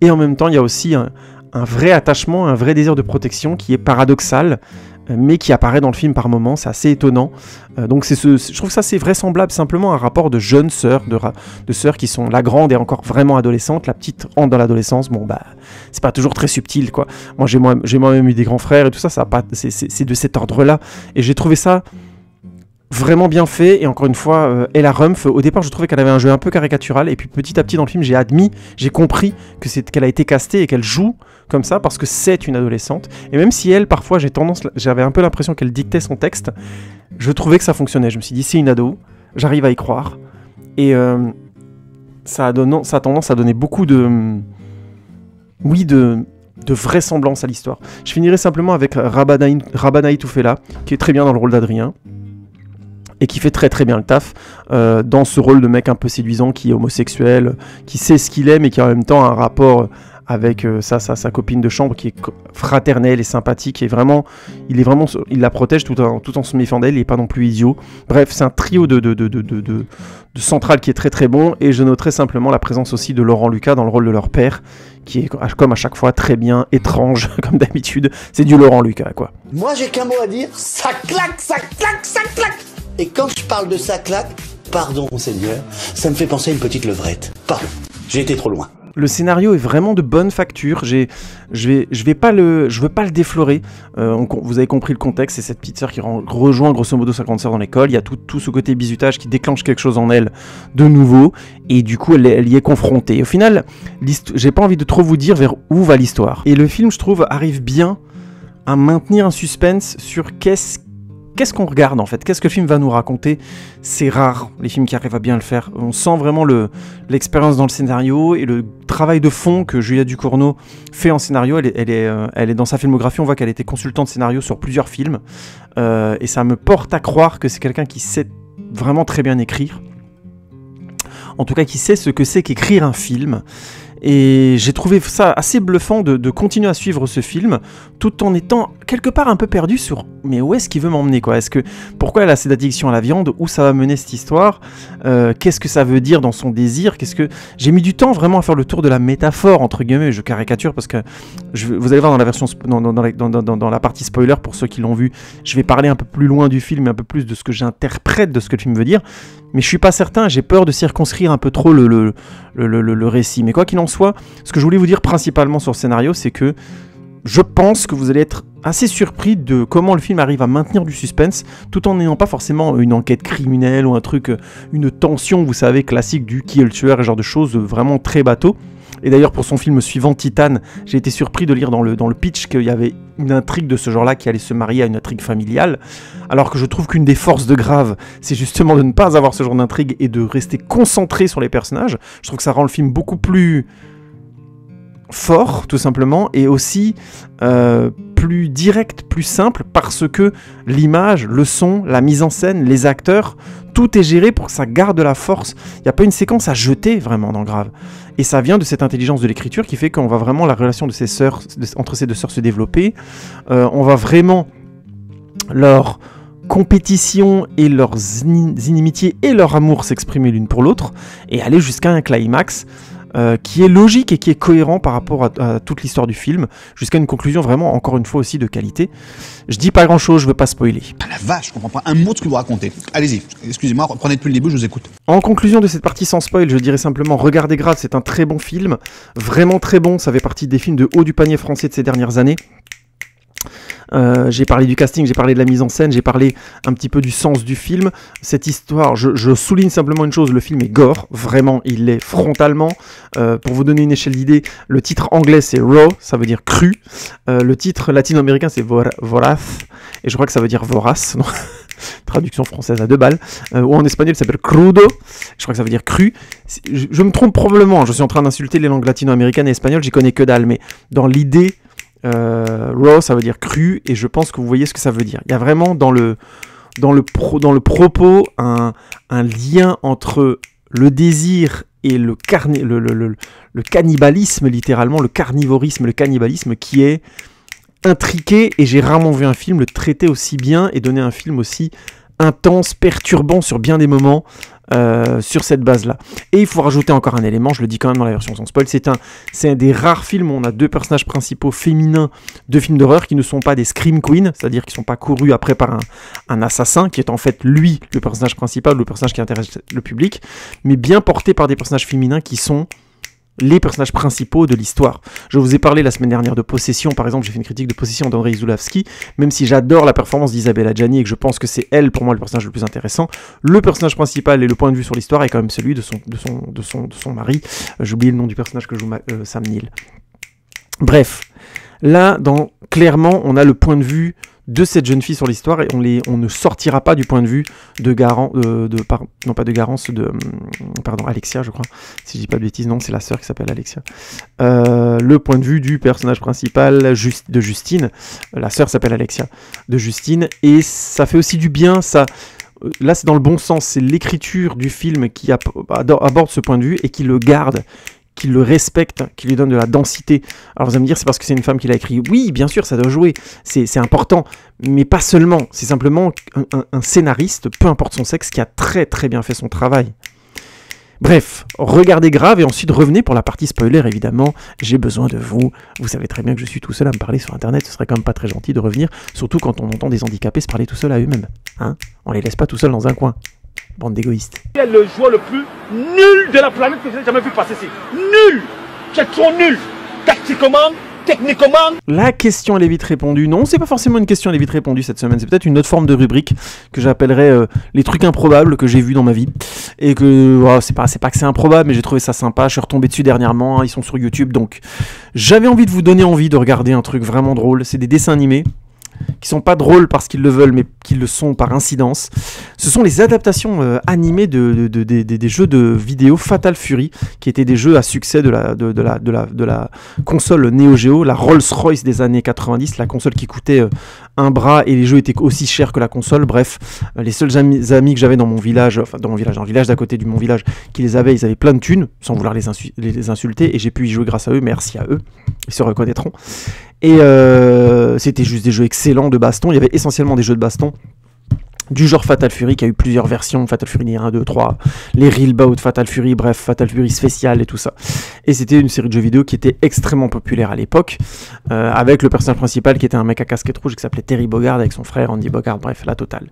Et en même temps il y a aussi un vrai attachement, un vrai désir de protection qui est paradoxal, mais qui apparaît dans le film par moments, c'est assez étonnant. Donc je trouve que ça c'est vraisemblable, simplement un rapport de jeunes sœurs, de sœurs qui sont, la grande est encore vraiment adolescente, la petite entre dans l'adolescence, bon bah c'est pas toujours très subtil quoi. Moi j'ai moi-même eu des grands frères et tout ça, c'est de cet ordre-là, et j'ai trouvé ça vraiment bien fait. Et encore une fois, Ella Rumpf, au départ je trouvais qu'elle avait un jeu un peu caricatural, et puis petit à petit dans le film j'ai compris qu'elle a été castée et qu'elle joue comme ça parce que c'est une adolescente, et même si elle parfois j'avais un peu l'impression qu'elle dictait son texte, je trouvais que ça fonctionnait. Je me suis dit c'est une ado, j'arrive à y croire, et ça a tendance à donner beaucoup de vraisemblance à l'histoire. Je finirai simplement avec Rabanaï Toufela, qui est très bien dans le rôle d'Adrien, et qui fait très bien le taf dans ce rôle de mec un peu séduisant, qui est homosexuel, qui sait ce qu'il aime et qui a en même temps un rapport avec sa copine de chambre qui est fraternelle et sympathique, et vraiment, il la protège tout en se méfiant d'elle, il n'est pas non plus idiot. Bref, c'est un trio de centrale qui est très bon, et je noterai simplement la présence aussi de Laurent Lucas dans le rôle de leur père, qui est comme à chaque fois très bien, étrange, comme d'habitude, c'est du Laurent Lucas quoi. Moi j'ai qu'un mot à dire, ça claque, ça claque, ça claque. Et quand je parle de ça claque, pardon Seigneur, ça me fait penser à une petite levrette. Pardon, j'ai été trop loin. Le scénario est vraiment de bonne facture. Je veux pas le déflorer. Vous avez compris le contexte, c'est cette petite sœur qui rejoint grosso modo sa grande sœur dans l'école. Il y a tout ce côté bizutage qui déclenche quelque chose en elle de nouveau, et du coup elle y est confrontée. Et au final, j'ai pas envie de trop vous dire vers où va l'histoire. Et le film, je trouve, arrive bien à maintenir un suspense sur qu'est-ce qu'on regarde en fait, qu'est-ce que le film va nous raconter. C'est rare les films qui arrivent à bien le faire. On sent vraiment l'expérience dans le scénario et le travail de fond que Julia Ducournau fait en scénario. Elle est dans sa filmographie, on voit qu'elle était consultante scénario sur plusieurs films, et ça me porte à croire que c'est quelqu'un qui sait vraiment très bien écrire, en tout cas qui sait ce que c'est qu'écrire un film. Et j'ai trouvé ça assez bluffant de continuer à suivre ce film tout en étant quelque part un peu perdu sur mais où est-ce qu'il veut m'emmener quoi. Pourquoi elle a cette addiction à la viande, où ça va mener cette histoire, qu'est-ce que ça veut dire dans son désir, j'ai mis du temps vraiment à faire le tour de la métaphore entre guillemets, je caricature parce que vous allez voir dans la version dans la partie spoiler pour ceux qui l'ont vu, je vais parler un peu plus loin du film et un peu plus de ce que j'interprète de ce que le film veut dire. Mais je suis pas certain, j'ai peur de circonscrire un peu trop le récit. Mais quoi qu'il en soit, ce que je voulais vous dire principalement sur le scénario, c'est que je pense que vous allez être assez surpris de comment le film arrive à maintenir du suspense, tout en n'ayant pas forcément une enquête criminelle ou un truc, une tension, vous savez, classique du qui est le tueur et ce genre de choses vraiment très bateau. Et d'ailleurs, pour son film suivant, Titan, j'ai été surpris de lire dans le pitch qu'il y avait une intrigue de ce genre-là qui allait se marier à une intrigue familiale, alors que je trouve qu'une des forces de Grave, c'est justement de ne pas avoir ce genre d'intrigue et de rester concentré sur les personnages. Je trouve que ça rend le film beaucoup plus fort, tout simplement, et aussi plus direct, plus simple, parce que l'image, le son, la mise en scène, les acteurs, tout est géré pour que ça garde la force. Il n'y a pas une séquence à jeter vraiment dans Grave. Et ça vient de cette intelligence de l'écriture qui fait qu'on va vraiment la relation de entre ces deux sœurs se développer. On va vraiment leur compétition et leurs inimitiés et leur amour s'exprimer l'une pour l'autre et aller jusqu'à un climax qui est logique et qui est cohérent par rapport à toute l'histoire du film, jusqu'à une conclusion vraiment, encore une fois aussi, de qualité. Je dis pas grand chose, je veux pas spoiler. Ah la vache, je comprends pas un mot de ce que vous racontez. Allez-y, excusez-moi, reprenez depuis le début, je vous écoute. En conclusion de cette partie sans spoil, je dirais simplement, regardez Grave, c'est un très bon film, vraiment très bon, ça fait partie des films de haut du panier français de ces dernières années. J'ai parlé du casting, j'ai parlé de la mise en scène, j'ai parlé un petit peu du sens du film. Cette histoire, je souligne simplement une chose, le film est gore, vraiment, il l'est frontalement. Pour vous donner une échelle d'idée, le titre anglais c'est Raw, ça veut dire cru. Le titre latino-américain c'est Voraz, et je crois que ça veut dire vorace. Traduction française à 2 balles, ou en espagnol ça s'appelle crudo, je crois que ça veut dire cru. Je me trompe probablement, je suis en train d'insulter les langues latino-américaines et espagnoles, j'y connais que dalle, mais dans l'idée, raw ça veut dire cru, et je pense que vous voyez ce que ça veut dire. Il y a vraiment dans le propos un lien entre le désir et le cannibalisme, littéralement, le carnivorisme, le cannibalisme qui est intriqué, et j'ai rarement vu un film le traiter aussi bien et donner un film aussi intense, perturbant sur bien des moments sur cette base-là. Et il faut rajouter encore un élément, je le dis quand même dans la version sans spoil, c'est un des rares films où on a 2 personnages principaux féminins de films d'horreur qui ne sont pas des scream queens, c'est-à-dire qui ne sont pas courus après par un assassin, qui est en fait lui, le personnage principal, le personnage qui intéresse le public, mais bien porté par des personnages féminins qui sont les personnages principaux de l'histoire. Je vous ai parlé la semaine dernière de Possession, par exemple, j'ai fait une critique de Possession d'Andrei Zulawski, même si j'adore la performance d'Isabella Gianni et que je pense que c'est elle, pour moi, le personnage le plus intéressant, le personnage principal et le point de vue sur l'histoire est quand même celui de son mari. J'ai oublié le nom du personnage que joue Sam Neill. Bref, là, clairement, on a le point de vue de cette jeune fille sur l'histoire, et on ne sortira pas du point de vue de Alexia, je crois, si je dis pas de bêtises, non, c'est la sœur qui s'appelle Alexia. Le point de vue du personnage principal de Justine, la sœur s'appelle Alexia, de Justine, et ça fait aussi du bien, ça. Là, c'est dans le bon sens, c'est l'écriture du film qui aborde ce point de vue et qui le garde, qui le respecte, qui lui donne de la densité. Alors vous allez me dire, c'est parce que c'est une femme qui l'a écrit. Oui, bien sûr, ça doit jouer, c'est important, mais pas seulement. C'est simplement un scénariste, peu importe son sexe, qui a très très bien fait son travail. Bref, regardez Grave et ensuite revenez pour la partie spoiler, évidemment. J'ai besoin de vous. Vous savez très bien que je suis tout seul à me parler sur Internet. Ce serait quand même pas très gentil de revenir, surtout quand on entend des handicapés se parler tout seul à eux-mêmes. Hein, on les laisse pas tout seuls dans un coin. Bande d'égoïstes. C'est le joueur le plus nul de la planète que j'ai jamais vu passer ici. Nul! C'est trop nul! Tactiquement, techniquement. La question elle est vite répondue. Non, c'est pas forcément une question elle est vite répondue cette semaine. C'est peut-être une autre forme de rubrique que j'appellerais les trucs improbables que j'ai vus dans ma vie. Et que c'est pas que c'est improbable, mais j'ai trouvé ça sympa. Je suis retombé dessus dernièrement. Ils sont sur YouTube, donc j'avais envie de vous donner envie de regarder un truc vraiment drôle. C'est des dessins animés qui sont pas drôles parce qu'ils le veulent, mais qui le sont par incidence. Ce sont les adaptations animées des jeux de vidéo Fatal Fury, qui étaient des jeux à succès de la console Neo Geo, la Rolls-Royce des années 90, la console qui coûtait un bras et les jeux étaient aussi chers que la console. Bref, les seuls amis que j'avais dans mon village, enfin dans le village d'à côté de mon village, qui ils avaient plein de thunes, sans vouloir les insulter, et j'ai pu y jouer grâce à eux, merci à eux, ils se reconnaîtront. Et c'était juste des jeux excellents de baston, il y avait essentiellement des jeux de baston, du genre Fatal Fury, qui a eu plusieurs versions, Fatal Fury 1, 2, 3, les Real Bout, Fatal Fury, bref, Fatal Fury spécial et tout ça. Et c'était une série de jeux vidéo qui était extrêmement populaire à l'époque, avec le personnage principal qui était un mec à casquette rouge qui s'appelait Terry Bogard, avec son frère Andy Bogard, bref, la totale.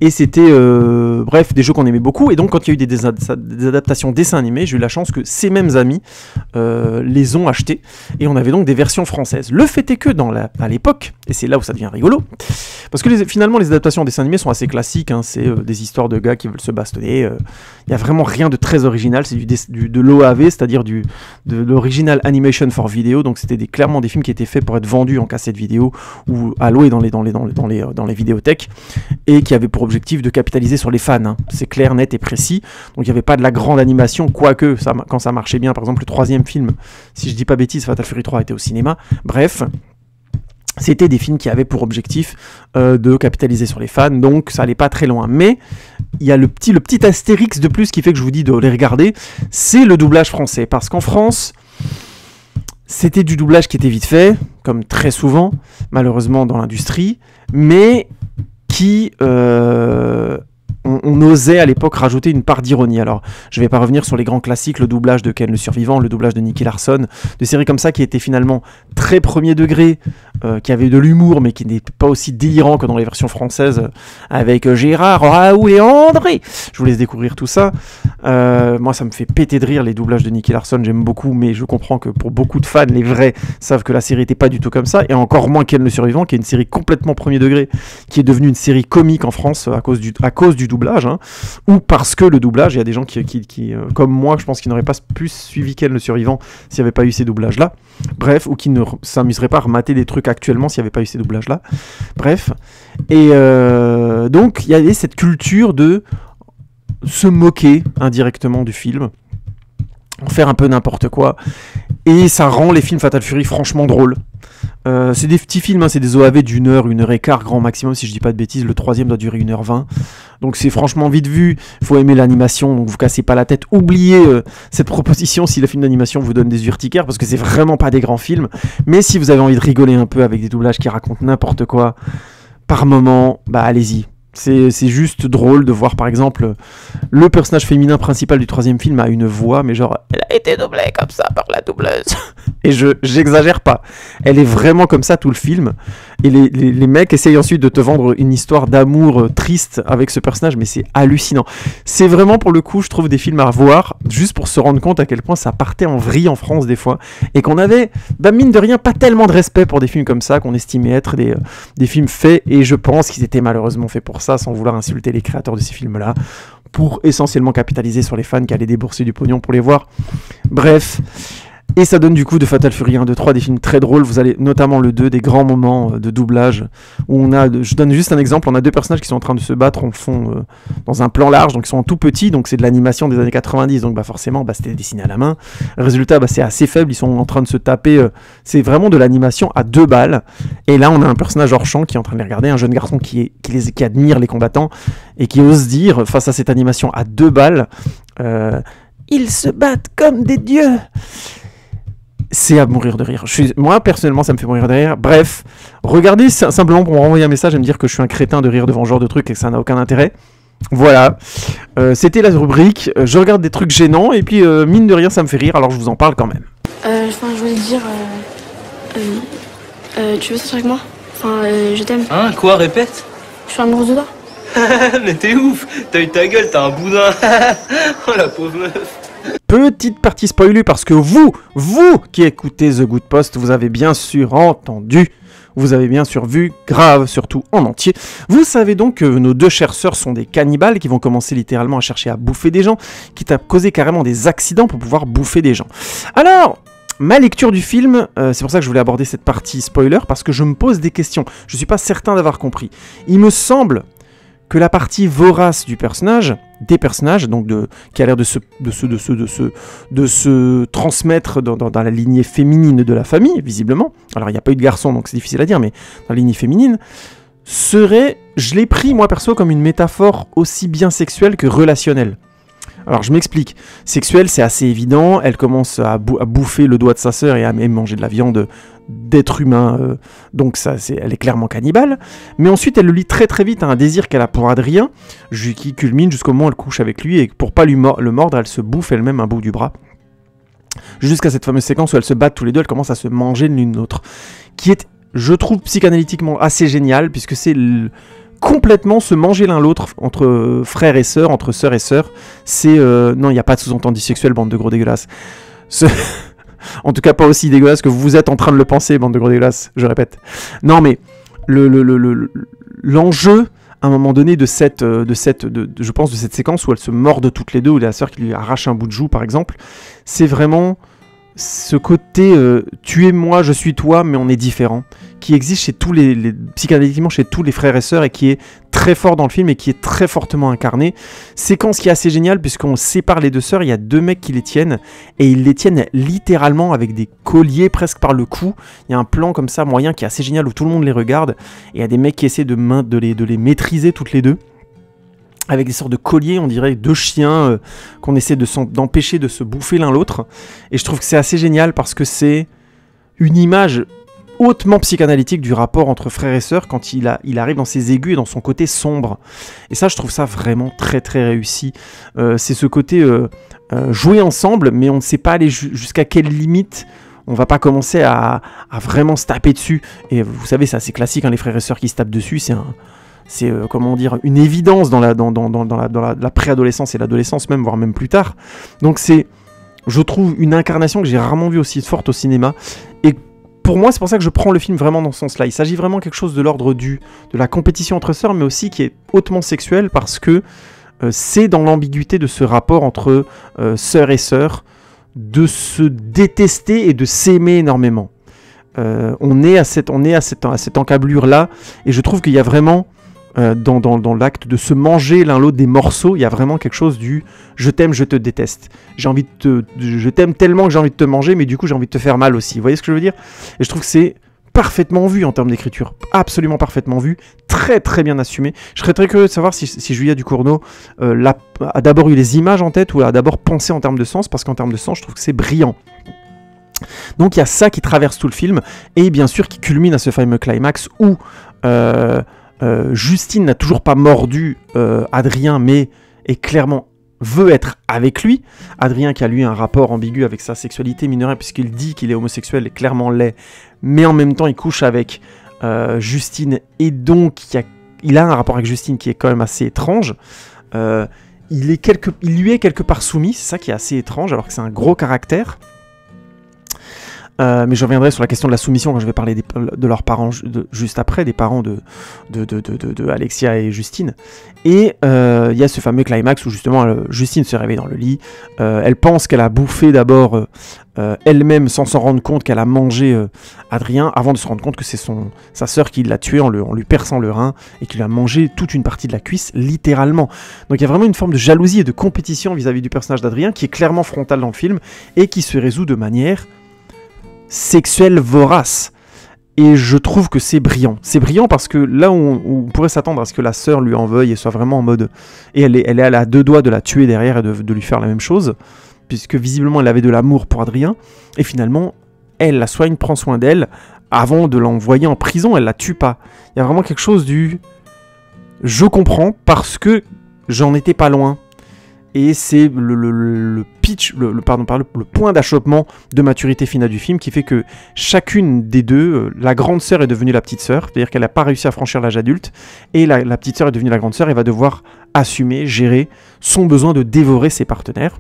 Et c'était, bref, des jeux qu'on aimait beaucoup, et donc quand il y a eu des adaptations dessins animés, j'ai eu la chance que ces mêmes amis les ont achetés, et on avait donc des versions françaises. Le fait est que, à l'époque, et c'est là où ça devient rigolo, parce que finalement les adaptations en dessin animé sont assez classique, hein, c'est des histoires de gars qui veulent se bastonner, il n'y a vraiment rien de très original, c'est de l'OAV, c'est-à-dire de l'original animation for video, donc c'était clairement des films qui étaient faits pour être vendus en cassette vidéo ou à louer dans les vidéothèques, et qui avaient pour objectif de capitaliser sur les fans, hein. C'est clair, net et précis, donc il n'y avait pas de la grande animation, quoique quand ça marchait bien, par exemple le troisième film, si je dis pas bêtise, Fatal Fury 3 était au cinéma, bref. C'était des films qui avaient pour objectif de capitaliser sur les fans, donc ça allait pas très loin. Mais il y a le petit astérix de plus qui fait que je vous dis de les regarder, c'est le doublage français. Parce qu'en France, c'était du doublage qui était vite fait, comme très souvent, malheureusement dans l'industrie, mais qui... on osait à l'époque rajouter une part d'ironie. Alors, je vais pas revenir sur les grands classiques, le doublage de Ken le Survivant, le doublage de Nicky Larson, de séries comme ça qui étaient finalement très premier degré, qui avaient de l'humour, mais qui n'étaient pas aussi délirants que dans les versions françaises, avec Gérard, Raoul et André. Je vous laisse découvrir tout ça. Moi, ça me fait péter de rire, les doublages de Nicky Larson, j'aime beaucoup, mais je comprends que pour beaucoup de fans, les vrais, savent que la série n'était pas du tout comme ça, et encore moins Ken le Survivant, qui est une série complètement premier degré, qui est devenue une série comique en France à cause du doublage, hein, ou parce que le doublage, il y a des gens qui comme moi, je pense qu'ils n'auraient pas plus suivi Ken le Survivant s'il n'y avait pas eu ces doublages-là, bref, ou qui ne s'amuseraient pas à remater des trucs actuellement s'il n'y avait pas eu ces doublages-là, bref, et donc il y avait cette culture de se moquer indirectement du film, en faire un peu n'importe quoi, et ça rend les films Fatal Fury franchement drôles. C'est des petits films, hein, c'est des OAV d'une heure, 1h15 grand maximum, si je dis pas de bêtises. Le troisième doit durer 1h20, donc c'est franchement vite vu. Il faut aimer l'animation, donc vous cassez pas la tête. Oubliez cette proposition si le film d'animation vous donne des urticaires, parce que c'est vraiment pas des grands films. Mais si vous avez envie de rigoler un peu avec des doublages qui racontent n'importe quoi par moment, bah allez-y. C'est juste drôle de voir par exemple le personnage féminin principal du troisième film a une voix, mais genre elle a été doublée comme ça par la doubleuse. Et j'exagère pas. Elle est vraiment comme ça tout le film. Et les mecs essayent ensuite de te vendre une histoire d'amour triste avec ce personnage, mais c'est hallucinant. C'est vraiment pour le coup, je trouve, des films à voir, juste pour se rendre compte à quel point ça partait en vrille en France des fois. Et qu'on avait, mine de rien, pas tellement de respect pour des films comme ça, qu'on estimait être des films faits. Et je pense qu'ils étaient malheureusement faits pour ça, sans vouloir insulter les créateurs de ces films-là, pour essentiellement capitaliser sur les fans qui allaient débourser du pognon pour les voir. Bref. Et ça donne du coup de Fatal Fury 1, 2, 3 des films très drôles. Vous allez notamment le 2, des grands moments de doublage où je donne juste un exemple, on a deux personnages qui sont en train de se battre en fond dans un plan large, donc ils sont tout petits, donc c'est de l'animation des années 90, donc forcément c'était dessiné à la main. Résultat, c'est assez faible, ils sont en train de se taper, c'est vraiment de l'animation à 2 balles. Et là on a un personnage hors champ qui est en train de les regarder, un jeune garçon qui admire les combattants et qui ose dire face à cette animation à 2 balles, ils se battent comme des dieux. C'est à mourir de rire. Moi, personnellement, ça me fait mourir de rire. Bref, regardez simplement pour me renvoyer un message et me dire que je suis un crétin de rire devant ce genre de trucs et que ça n'a aucun intérêt. Voilà. C'était la rubrique. Je regarde des trucs gênants et puis, mine de rien, ça me fait rire, alors je vous en parle quand même. Je voulais te dire... tu veux sortir avec moi? Je t'aime. Hein? Quoi? Répète? Je suis amoureuse de toi. Mais t'es ouf! T'as eu ta gueule, t'as un boudin! Oh la pauvre meuf! Petite partie spoilée parce que vous qui écoutez The Good Post, vous avez bien sûr entendu, vous avez bien sûr vu, grave, surtout en entier. Vous savez donc que nos deux chères sœurs sont des cannibales qui vont commencer littéralement à chercher à bouffer des gens, quitte à causer carrément des accidents pour pouvoir bouffer des gens. Alors, ma lecture du film, c'est pour ça que je voulais aborder cette partie spoiler, parce que je me pose des questions. Je suis pas certain d'avoir compris. Il me semble que la partie vorace du personnage, des personnages, donc qui a l'air de se transmettre dans la lignée féminine de la famille, visiblement. Alors il n'y a pas eu de garçon, donc c'est difficile à dire, mais dans la lignée féminine, je l'ai pris moi perso comme une métaphore aussi bien sexuelle que relationnelle. Alors je m'explique, sexuelle c'est assez évident, elle commence à bouffer le doigt de sa sœur et à même manger de la viande d'être humain, donc elle est clairement cannibale, mais ensuite elle le lie très très vite à un désir qu'elle a pour Adrien, qui culmine jusqu'au moment où elle couche avec lui, et pour pas le mordre, elle se bouffe elle-même un bout du bras, jusqu'à cette fameuse séquence où elles se battent tous les deux, elles commencent à se manger l'une l'autre, qui est, je trouve, psychanalytiquement assez génial, puisque c'est complètement se manger l'un l'autre entre frères et sœurs, entre sœurs et sœurs. C'est non, il n'y a pas de sous-entendu sexuel, bande de gros dégueulasses. En tout cas, pas aussi dégueulasse que vous êtes en train de le penser, bande de gros dégueulasses, je répète. Non, mais l'enjeu, à un moment donné, je pense, de cette séquence où elles se mordent toutes les deux, où la sœur qui lui arrache un bout de joue, par exemple, c'est vraiment ce côté tu es moi, je suis toi, mais on est différents, qui existe chez tous psychanalytiquement chez tous les frères et sœurs, et qui est très fort dans le film et qui est très fortement incarné. Séquence qui est assez géniale, puisqu'on sépare les deux sœurs, il y a deux mecs qui les tiennent, et ils les tiennent littéralement avec des colliers presque par le cou. Il y a un plan comme ça moyen qui est assez génial où tout le monde les regarde, et il y a des mecs qui essaient de les maîtriser toutes les deux, avec des sortes de colliers, on dirait deux chiens, qu'on essaie d'empêcher de se bouffer l'un l'autre. Et je trouve que c'est assez génial parce que c'est une image hautement psychanalytique du rapport entre frères et sœurs quand il arrive dans ses aigus et dans son côté sombre. Et ça, je trouve ça vraiment très très réussi. C'est ce côté jouer ensemble, mais on ne sait pas aller jusqu'à quelle limite. On va pas commencer à vraiment se taper dessus. Et vous savez, c'est assez classique, hein, les frères et sœurs qui se tapent dessus, c'est comment dire, une évidence dans la préadolescence et l'adolescence même, voire même plus tard. Donc c'est, je trouve, une incarnation que j'ai rarement vue aussi forte au cinéma. Et pour moi, c'est pour ça que je prends le film vraiment dans ce sens-là. Il s'agit vraiment de quelque chose de l'ordre de la compétition entre sœurs, mais aussi qui est hautement sexuel, parce que c'est dans l'ambiguïté de ce rapport entre sœurs et sœurs, de se détester et de s'aimer énormément. On est à cette encablure-là, et je trouve qu'il y a vraiment dans l'acte de se manger l'un l'autre des morceaux, il y a vraiment quelque chose du « je t'aime, je te déteste ». Je t'aime tellement que j'ai envie de te manger, mais du coup j'ai envie de te faire mal aussi. Vous voyez ce que je veux dire? Et je trouve que c'est parfaitement vu en termes d'écriture, absolument parfaitement vu, très très bien assumé. Je serais très curieux de savoir si Julia Ducournau a d'abord eu les images en tête ou a d'abord pensé en termes de sens, parce qu'en termes de sens, je trouve que c'est brillant. Donc il y a ça qui traverse tout le film, et bien sûr qui culmine à ce fameux climax où Justine n'a toujours pas mordu Adrien, mais est clairement veut être avec lui. Adrien qui a lui un rapport ambigu avec sa sexualité mineure, puisqu'il dit qu'il est homosexuel et clairement l'est, mais en même temps il couche avec Justine, et donc il a un rapport avec Justine qui est quand même assez étrange. Il lui est quelque part soumis, c'est ça qui est assez étrange, alors que c'est un gros caractère. Mais je reviendrai sur la question de la soumission quand je vais parler de leurs parents juste après, des parents de Alexia et Justine. Et il y a ce fameux climax où justement Justine se réveille dans le lit. Elle pense qu'elle a bouffé d'abord elle-même sans s'en rendre compte qu'elle a mangé Adrien, avant de se rendre compte que c'est sa sœur qui l'a tué en lui perçant le rein et qui lui a mangé toute une partie de la cuisse, littéralement. Donc il y a vraiment une forme de jalousie et de compétition vis-à-vis du personnage d'Adrien qui est clairement frontale dans le film et qui se résout de manière sexuelle vorace. Et je trouve que c'est brillant. C'est brillant parce que là où on pourrait s'attendre à ce que la sœur lui en veuille et soit vraiment en mode... Et elle est à deux doigts de la tuer derrière et de lui faire la même chose, puisque visiblement elle avait de l'amour pour Adrien, et finalement, elle la soigne, prend soin d'elle, avant de l'envoyer en prison, elle la tue pas. Il y a vraiment quelque chose du... Je comprends, parce que j'en étais pas loin. Et c'est le pitch, le point d'achoppement de maturité finale du film qui fait que chacune des deux, la grande sœur est devenue la petite sœur, c'est-à-dire qu'elle n'a pas réussi à franchir l'âge adulte, et la petite sœur est devenue la grande sœur et va devoir assumer, gérer son besoin de dévorer ses partenaires.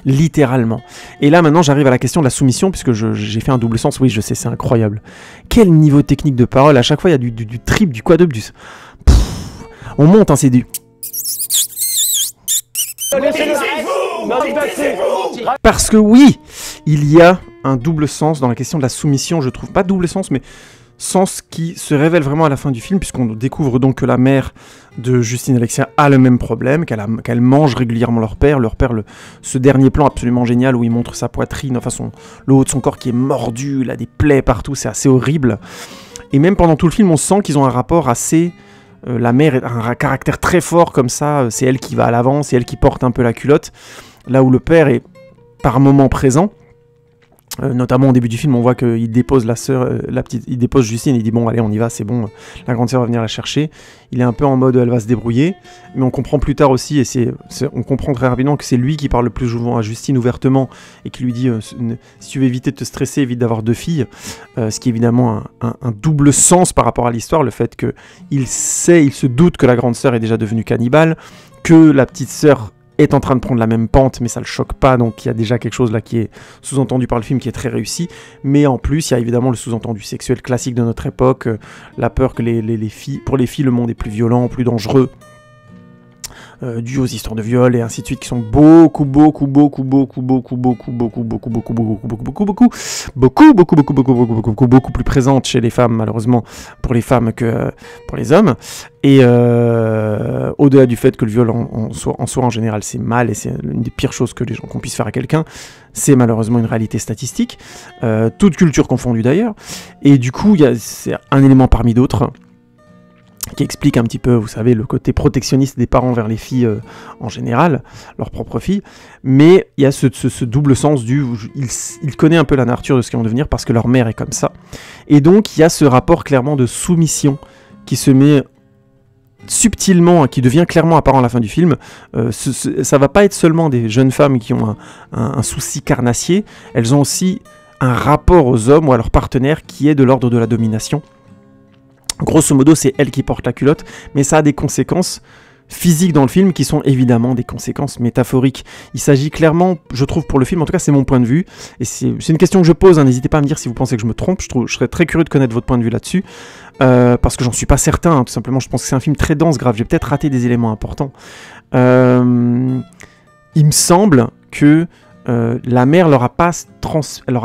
Littéralement. Et là maintenant j'arrive à la question de la soumission, puisque j'ai fait un double sens. Oui, je sais, c'est incroyable. Quel niveau technique de parole, à chaque fois il y a du triple, du quadruple, on monte, hein, c'est du... Parce que oui, il y a un double sens dans la question de la soumission, je trouve. Pas double sens, mais sens qui se révèle vraiment à la fin du film, puisqu'on découvre donc que la mère de Justine et Alexia a le même problème, qu'elle mange régulièrement leur père, ce dernier plan absolument génial où il montre sa poitrine, enfin le haut de son corps qui est mordu, il a des plaies partout, c'est assez horrible. Et même pendant tout le film, on sent qu'ils ont un rapport assez... la mère a un caractère très fort comme ça, c'est elle qui va à l'avant, c'est elle qui porte un peu la culotte, là où le père est par moments présent. Notamment au début du film, on voit qu'il dépose la sœur, il dépose Justine, il dit bon allez on y va, c'est bon, la grande sœur va venir la chercher. Il est un peu en mode elle va se débrouiller, mais on comprend plus tard aussi, et on comprend très rapidement que c'est lui qui parle le plus souvent à Justine ouvertement et qui lui dit si tu veux éviter de te stresser, évite d'avoir 2 filles, ce qui est évidemment un double sens par rapport à l'histoire, le fait qu'il se doute que la grande sœur est déjà devenue cannibale, que la petite sœur est en train de prendre la même pente, mais ça le choque pas, donc il y a déjà quelque chose là qui est sous-entendu par le film qui est très réussi, mais en plus il y a évidemment le sous-entendu sexuel classique de notre époque, la peur que pour les filles le monde est plus violent, plus dangereux, dû aux histoires de viol et ainsi de suite, qui sont beaucoup plus présentes chez les femmes, malheureusement, pour les femmes que pour les hommes. Et au-delà du fait que le viol en soi en général c'est mal et c'est l'une des pires choses qu'on puisse faire à quelqu'un, c'est malheureusement une réalité statistique, toute culture confondue d'ailleurs. Et du coup, c'est un élément parmi d'autres qui explique un petit peu, vous savez, le côté protectionniste des parents vers les filles en général, leurs propres filles, mais il y a ce double sens il connaît un peu la nature de ce qu'ils vont devenir parce que leur mère est comme ça, et donc il y a ce rapport clairement de soumission qui se met subtilement, qui devient clairement apparent à la fin du film. Ça va pas être seulement des jeunes femmes qui ont un souci carnassier, elles ont aussi un rapport aux hommes ou à leurs partenaires qui est de l'ordre de la domination. Grosso modo, c'est elle qui porte la culotte, mais ça a des conséquences physiques dans le film qui sont évidemment des conséquences métaphoriques. Il s'agit clairement, je trouve pour le film, en tout cas c'est mon point de vue, et c'est une question que je pose, hein, n'hésitez pas à me dire si vous pensez que je me trompe, je serais très curieux de connaître votre point de vue là-dessus, parce que j'en suis pas certain, hein, tout simplement je pense que c'est un film très dense, grave, j'ai peut-être raté des éléments importants. Il me semble que la mère leur a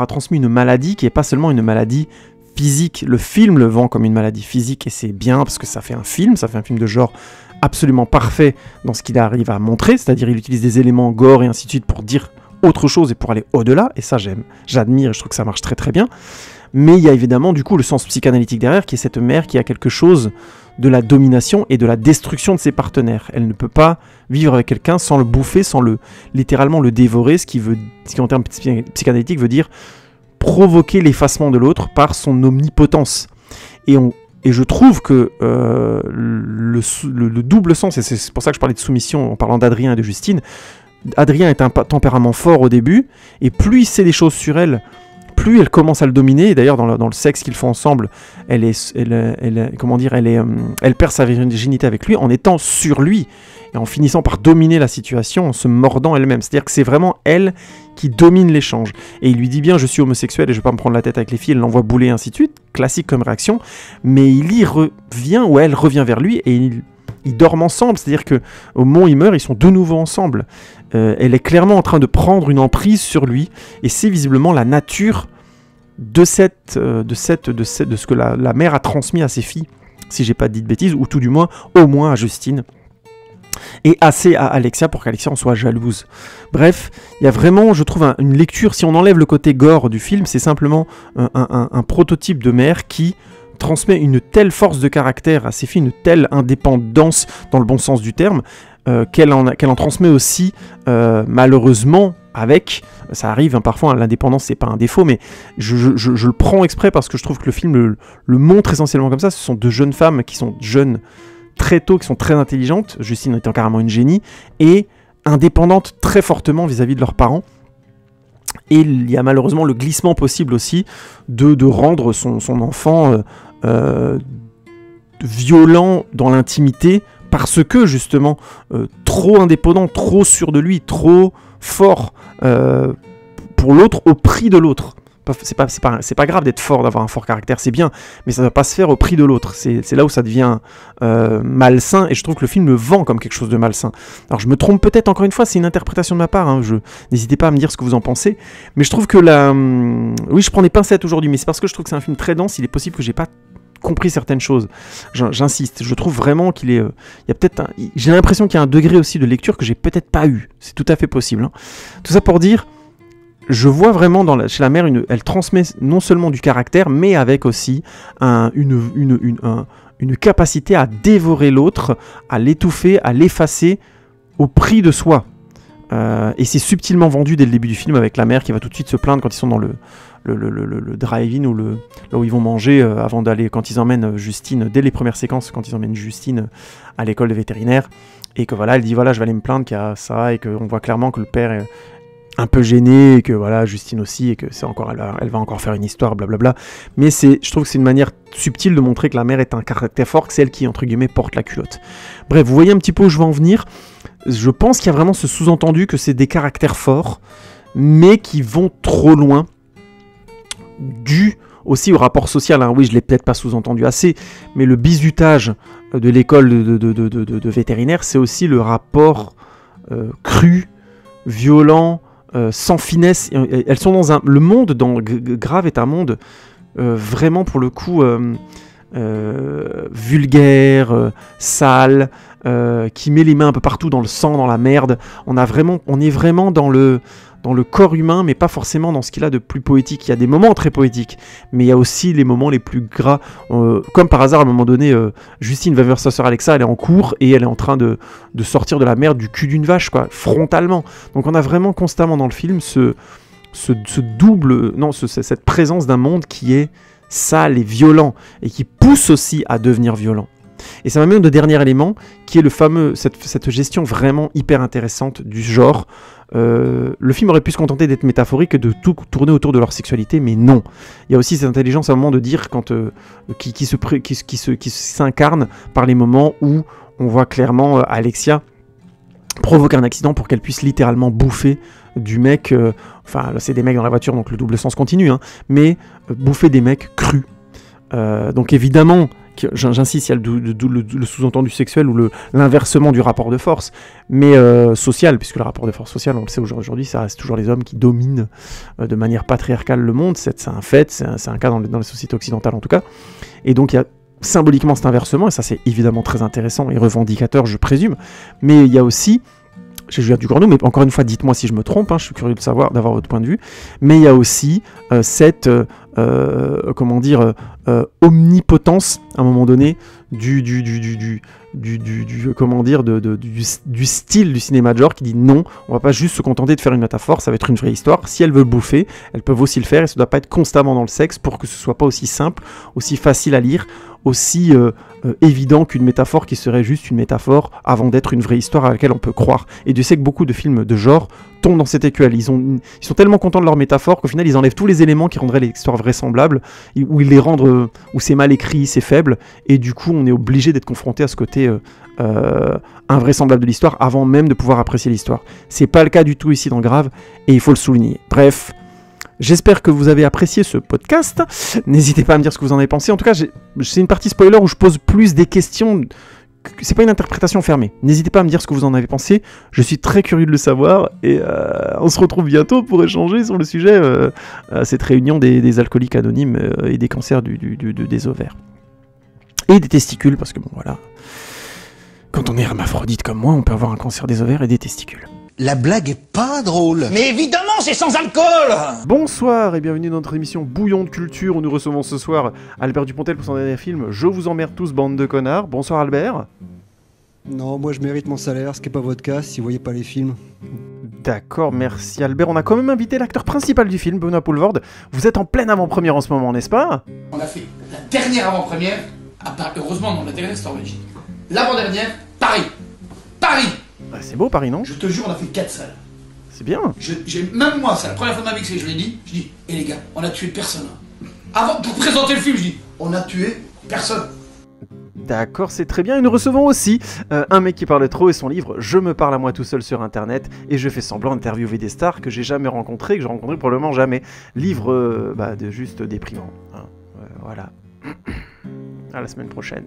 transmis une maladie qui n'est pas seulement une maladie physique. Le film le vend comme une maladie physique et c'est bien parce que ça fait un film de genre absolument parfait dans ce qu'il arrive à montrer, c'est-à-dire il utilise des éléments gore et ainsi de suite pour dire autre chose et pour aller au-delà, et ça j'admire et je trouve que ça marche très très bien. Mais il y a évidemment du coup le sens psychanalytique derrière qui est cette mère qui a quelque chose de la domination et de la destruction de ses partenaires. Elle ne peut pas vivre avec quelqu'un sans le bouffer, sans littéralement le dévorer, ce qui en termes psychanalytiques veut dire provoquer l'effacement de l'autre par son omnipotence. Et je trouve que le double sens, et c'est pour ça que je parlais de soumission en parlant d'Adrien et de Justine, Adrien est un tempérament fort au début, et plus il sait des choses sur elle, plus elle commence à le dominer, et d'ailleurs dans le sexe qu'ils font ensemble, elle perd sa virginité avec lui en étant sur lui, et en finissant par dominer la situation, en se mordant elle-même. C'est-à-dire que c'est vraiment elle qui domine l'échange. Et il lui dit bien, je suis homosexuel et je vais pas me prendre la tête avec les filles, elle l'envoie bouler, ainsi de suite, classique comme réaction, mais il y revient, ou elle revient vers lui, et ils dorment ensemble, c'est-à-dire que au moment où il meurt, ils sont de nouveau ensemble. Elle est clairement en train de prendre une emprise sur lui, et c'est visiblement la nature de ce que la mère a transmis à ses filles, si j'ai pas dit de bêtises, ou tout du moins, au moins à Justine, et assez à Alexia pour qu'Alexia en soit jalouse. Bref, il y a vraiment, je trouve, une lecture, si on enlève le côté gore du film, c'est simplement un prototype de mère qui transmet une telle force de caractère à ses filles, une telle indépendance dans le bon sens du terme, qu'elle en transmet aussi, malheureusement, ça arrive, hein, parfois l'indépendance c'est pas un défaut, mais je le prends exprès parce que je trouve que le film le montre essentiellement comme ça. Ce sont deux jeunes femmes qui sont jeunes très tôt, qui sont très intelligentes, Justine étant carrément une génie, et indépendantes très fortement vis-à-vis de leurs parents. Et il y a malheureusement le glissement possible aussi de rendre son enfant violent dans l'intimité, parce que justement trop indépendant, trop sûr de lui, trop fort pour l'autre au prix de l'autre. c'est pas grave d'être fort, d'avoir un fort caractère, c'est bien, mais ça ne doit pas se faire au prix de l'autre. C'est là où ça devient malsain, et je trouve que le film le vend comme quelque chose de malsain. Alors je me trompe peut-être, encore une fois, c'est une interprétation de ma part, hein, n'hésitez pas à me dire ce que vous en pensez, mais je trouve que oui, je prends des pincettes aujourd'hui, mais c'est parce que je trouve que c'est un film très dense, il est possible que j'ai pas compris certaines choses. J'insiste, je trouve vraiment qu'il est... il y a peut-être j'ai l'impression qu'il y a un degré aussi de lecture que j'ai peut-être pas eu. C'est tout à fait possible. Hein. Tout ça pour dire, je vois vraiment chez la mère, elle transmet non seulement du caractère, mais avec aussi une capacité à dévorer l'autre, à l'étouffer, à l'effacer au prix de soi. Et c'est subtilement vendu dès le début du film avec la mère qui va tout de suite se plaindre quand ils sont dans le drive-in ou là où ils vont manger avant d'aller, quand ils emmènent Justine, dès les premières séquences, quand ils emmènent Justine à l'école de vétérinaire, et que voilà, elle dit voilà, je vais aller me plaindre qu'il y a ça, et qu'on voit clairement que le père est un peu gêné, et que voilà, Justine aussi, et que c'est encore, elle va encore faire une histoire, blablabla. Mais je trouve que c'est une manière subtile de montrer que la mère est un caractère fort, que c'est elle qui, entre guillemets, porte la culotte. Bref, vous voyez un petit peu où je veux en venir. Je pense qu'il y a vraiment ce sous-entendu que c'est des caractères forts, mais qui vont trop loin, dû aussi au rapport social, hein. Oui, je l'ai peut-être pas sous-entendu assez, mais le bizutage de l'école de vétérinaire, c'est aussi le rapport cru, violent, sans finesse. Elles sont dans le monde dans Grave est un monde vraiment pour le coup vulgaire, sale, qui met les mains un peu partout dans le sang, dans la merde. On est vraiment dans le corps humain, mais pas forcément dans ce qu'il a de plus poétique. Il y a des moments très poétiques, mais il y a aussi les moments les plus gras. Comme par hasard, à un moment donné, Justine va vers sa sœur Alexa, elle est en cours, et elle est en train de sortir de la merde du cul d'une vache, quoi, frontalement. Donc on a vraiment constamment dans le film cette présence d'un monde qui est sale et violent, et qui pousse aussi à devenir violent. Et ça m'amène au dernier élément, qui est cette gestion vraiment hyper intéressante du genre. Le film aurait pu se contenter d'être métaphorique et de tout tourner autour de leur sexualité, mais non. Il y a aussi cette intelligence à un moment de dire qui s'incarne par les moments où on voit clairement Alexia provoquer un accident pour qu'elle puisse littéralement bouffer du mec, enfin là c'est des mecs dans la voiture, donc le double sens continue, hein, mais bouffer des mecs crus. Donc évidemment, j'insiste, il y a le sous-entendu sexuel ou l'inversement du rapport de force, mais social, puisque le rapport de force social, on le sait aujourd'hui, ça reste toujours les hommes qui dominent de manière patriarcale le monde, c'est un fait, c'est un cas dans les sociétés occidentales en tout cas, et donc il y a symboliquement cet inversement, et ça c'est évidemment très intéressant et revendicateur, je présume, mais il y a aussi, j'ai Julien Ducorneau, mais encore une fois, dites-moi si je me trompe, hein, je suis curieux de savoir, d'avoir votre point de vue, mais il y a aussi cette omnipotence, à un moment donné, du style du cinéma de genre qui dit non, on va pas juste se contenter de faire une métaphore, ça va être une vraie histoire. Si elles veulent bouffer, elles peuvent aussi le faire, et ça doit pas être constamment dans le sexe pour que ce soit pas aussi simple, aussi facile à lire, aussi évident qu'une métaphore qui serait juste une métaphore avant d'être une vraie histoire à laquelle on peut croire. Et Dieu sait que beaucoup de films de genre tombent dans cette écuelle. Ils sont tellement contents de leur métaphore qu'au final ils enlèvent tous les éléments qui rendraient l'histoire vraisemblable, où ils les rendent, où c'est mal écrit, c'est faible, et du coup on est obligé d'être confronté à ce côté invraisemblable de l'histoire avant même de pouvoir apprécier l'histoire. C'est pas le cas du tout ici dans Grave, et il faut le souligner. Bref, j'espère que vous avez apprécié ce podcast. N'hésitez pas à me dire ce que vous en avez pensé. En tout cas, c'est une partie spoiler où je pose plus des questions. C'est pas une interprétation fermée. N'hésitez pas à me dire ce que vous en avez pensé. Je suis très curieux de le savoir. Et on se retrouve bientôt pour échanger sur le sujet, cette réunion des alcooliques anonymes et des cancers des ovaires. Et des testicules, parce que bon voilà. Quand on est hermaphrodite comme moi, on peut avoir un cancer des ovaires et des testicules. La blague est pas drôle. Mais évidemment, c'est sans alcool. Bonsoir et bienvenue dans notre émission Bouillon de Culture où nous recevons ce soir Albert Dupontel pour son dernier film Je vous emmerde tous, bande de connards. Bonsoir Albert. Non, moi je mérite mon salaire, ce qui n'est pas votre cas si vous voyez pas les films. D'accord, merci Albert. On a quand même invité l'acteur principal du film, Benoît Poelvoorde. Vous êtes en pleine avant-première en ce moment, n'est-ce pas? On a fait la dernière avant-première, heureusement non, la dernière c'était en Belgique. L'avant-dernière, Paris. Paris. Bah, c'est beau Paris, non? Je te jure, on a fait 4 salles. C'est bien. Même moi, c'est la première fois de ma vie que je l'ai dit. Je dis, les gars, on a tué personne. Avant, pour présenter le film, je dis, on a tué personne. D'accord, c'est très bien. Et nous recevons aussi un mec qui parle trop et son livre « Je me parle à moi tout seul sur Internet et je fais semblant d'interviewer des stars que j'ai jamais rencontrées, que je rencontrerai probablement jamais. » Livre de juste déprimant. Hein. Voilà. À la semaine prochaine.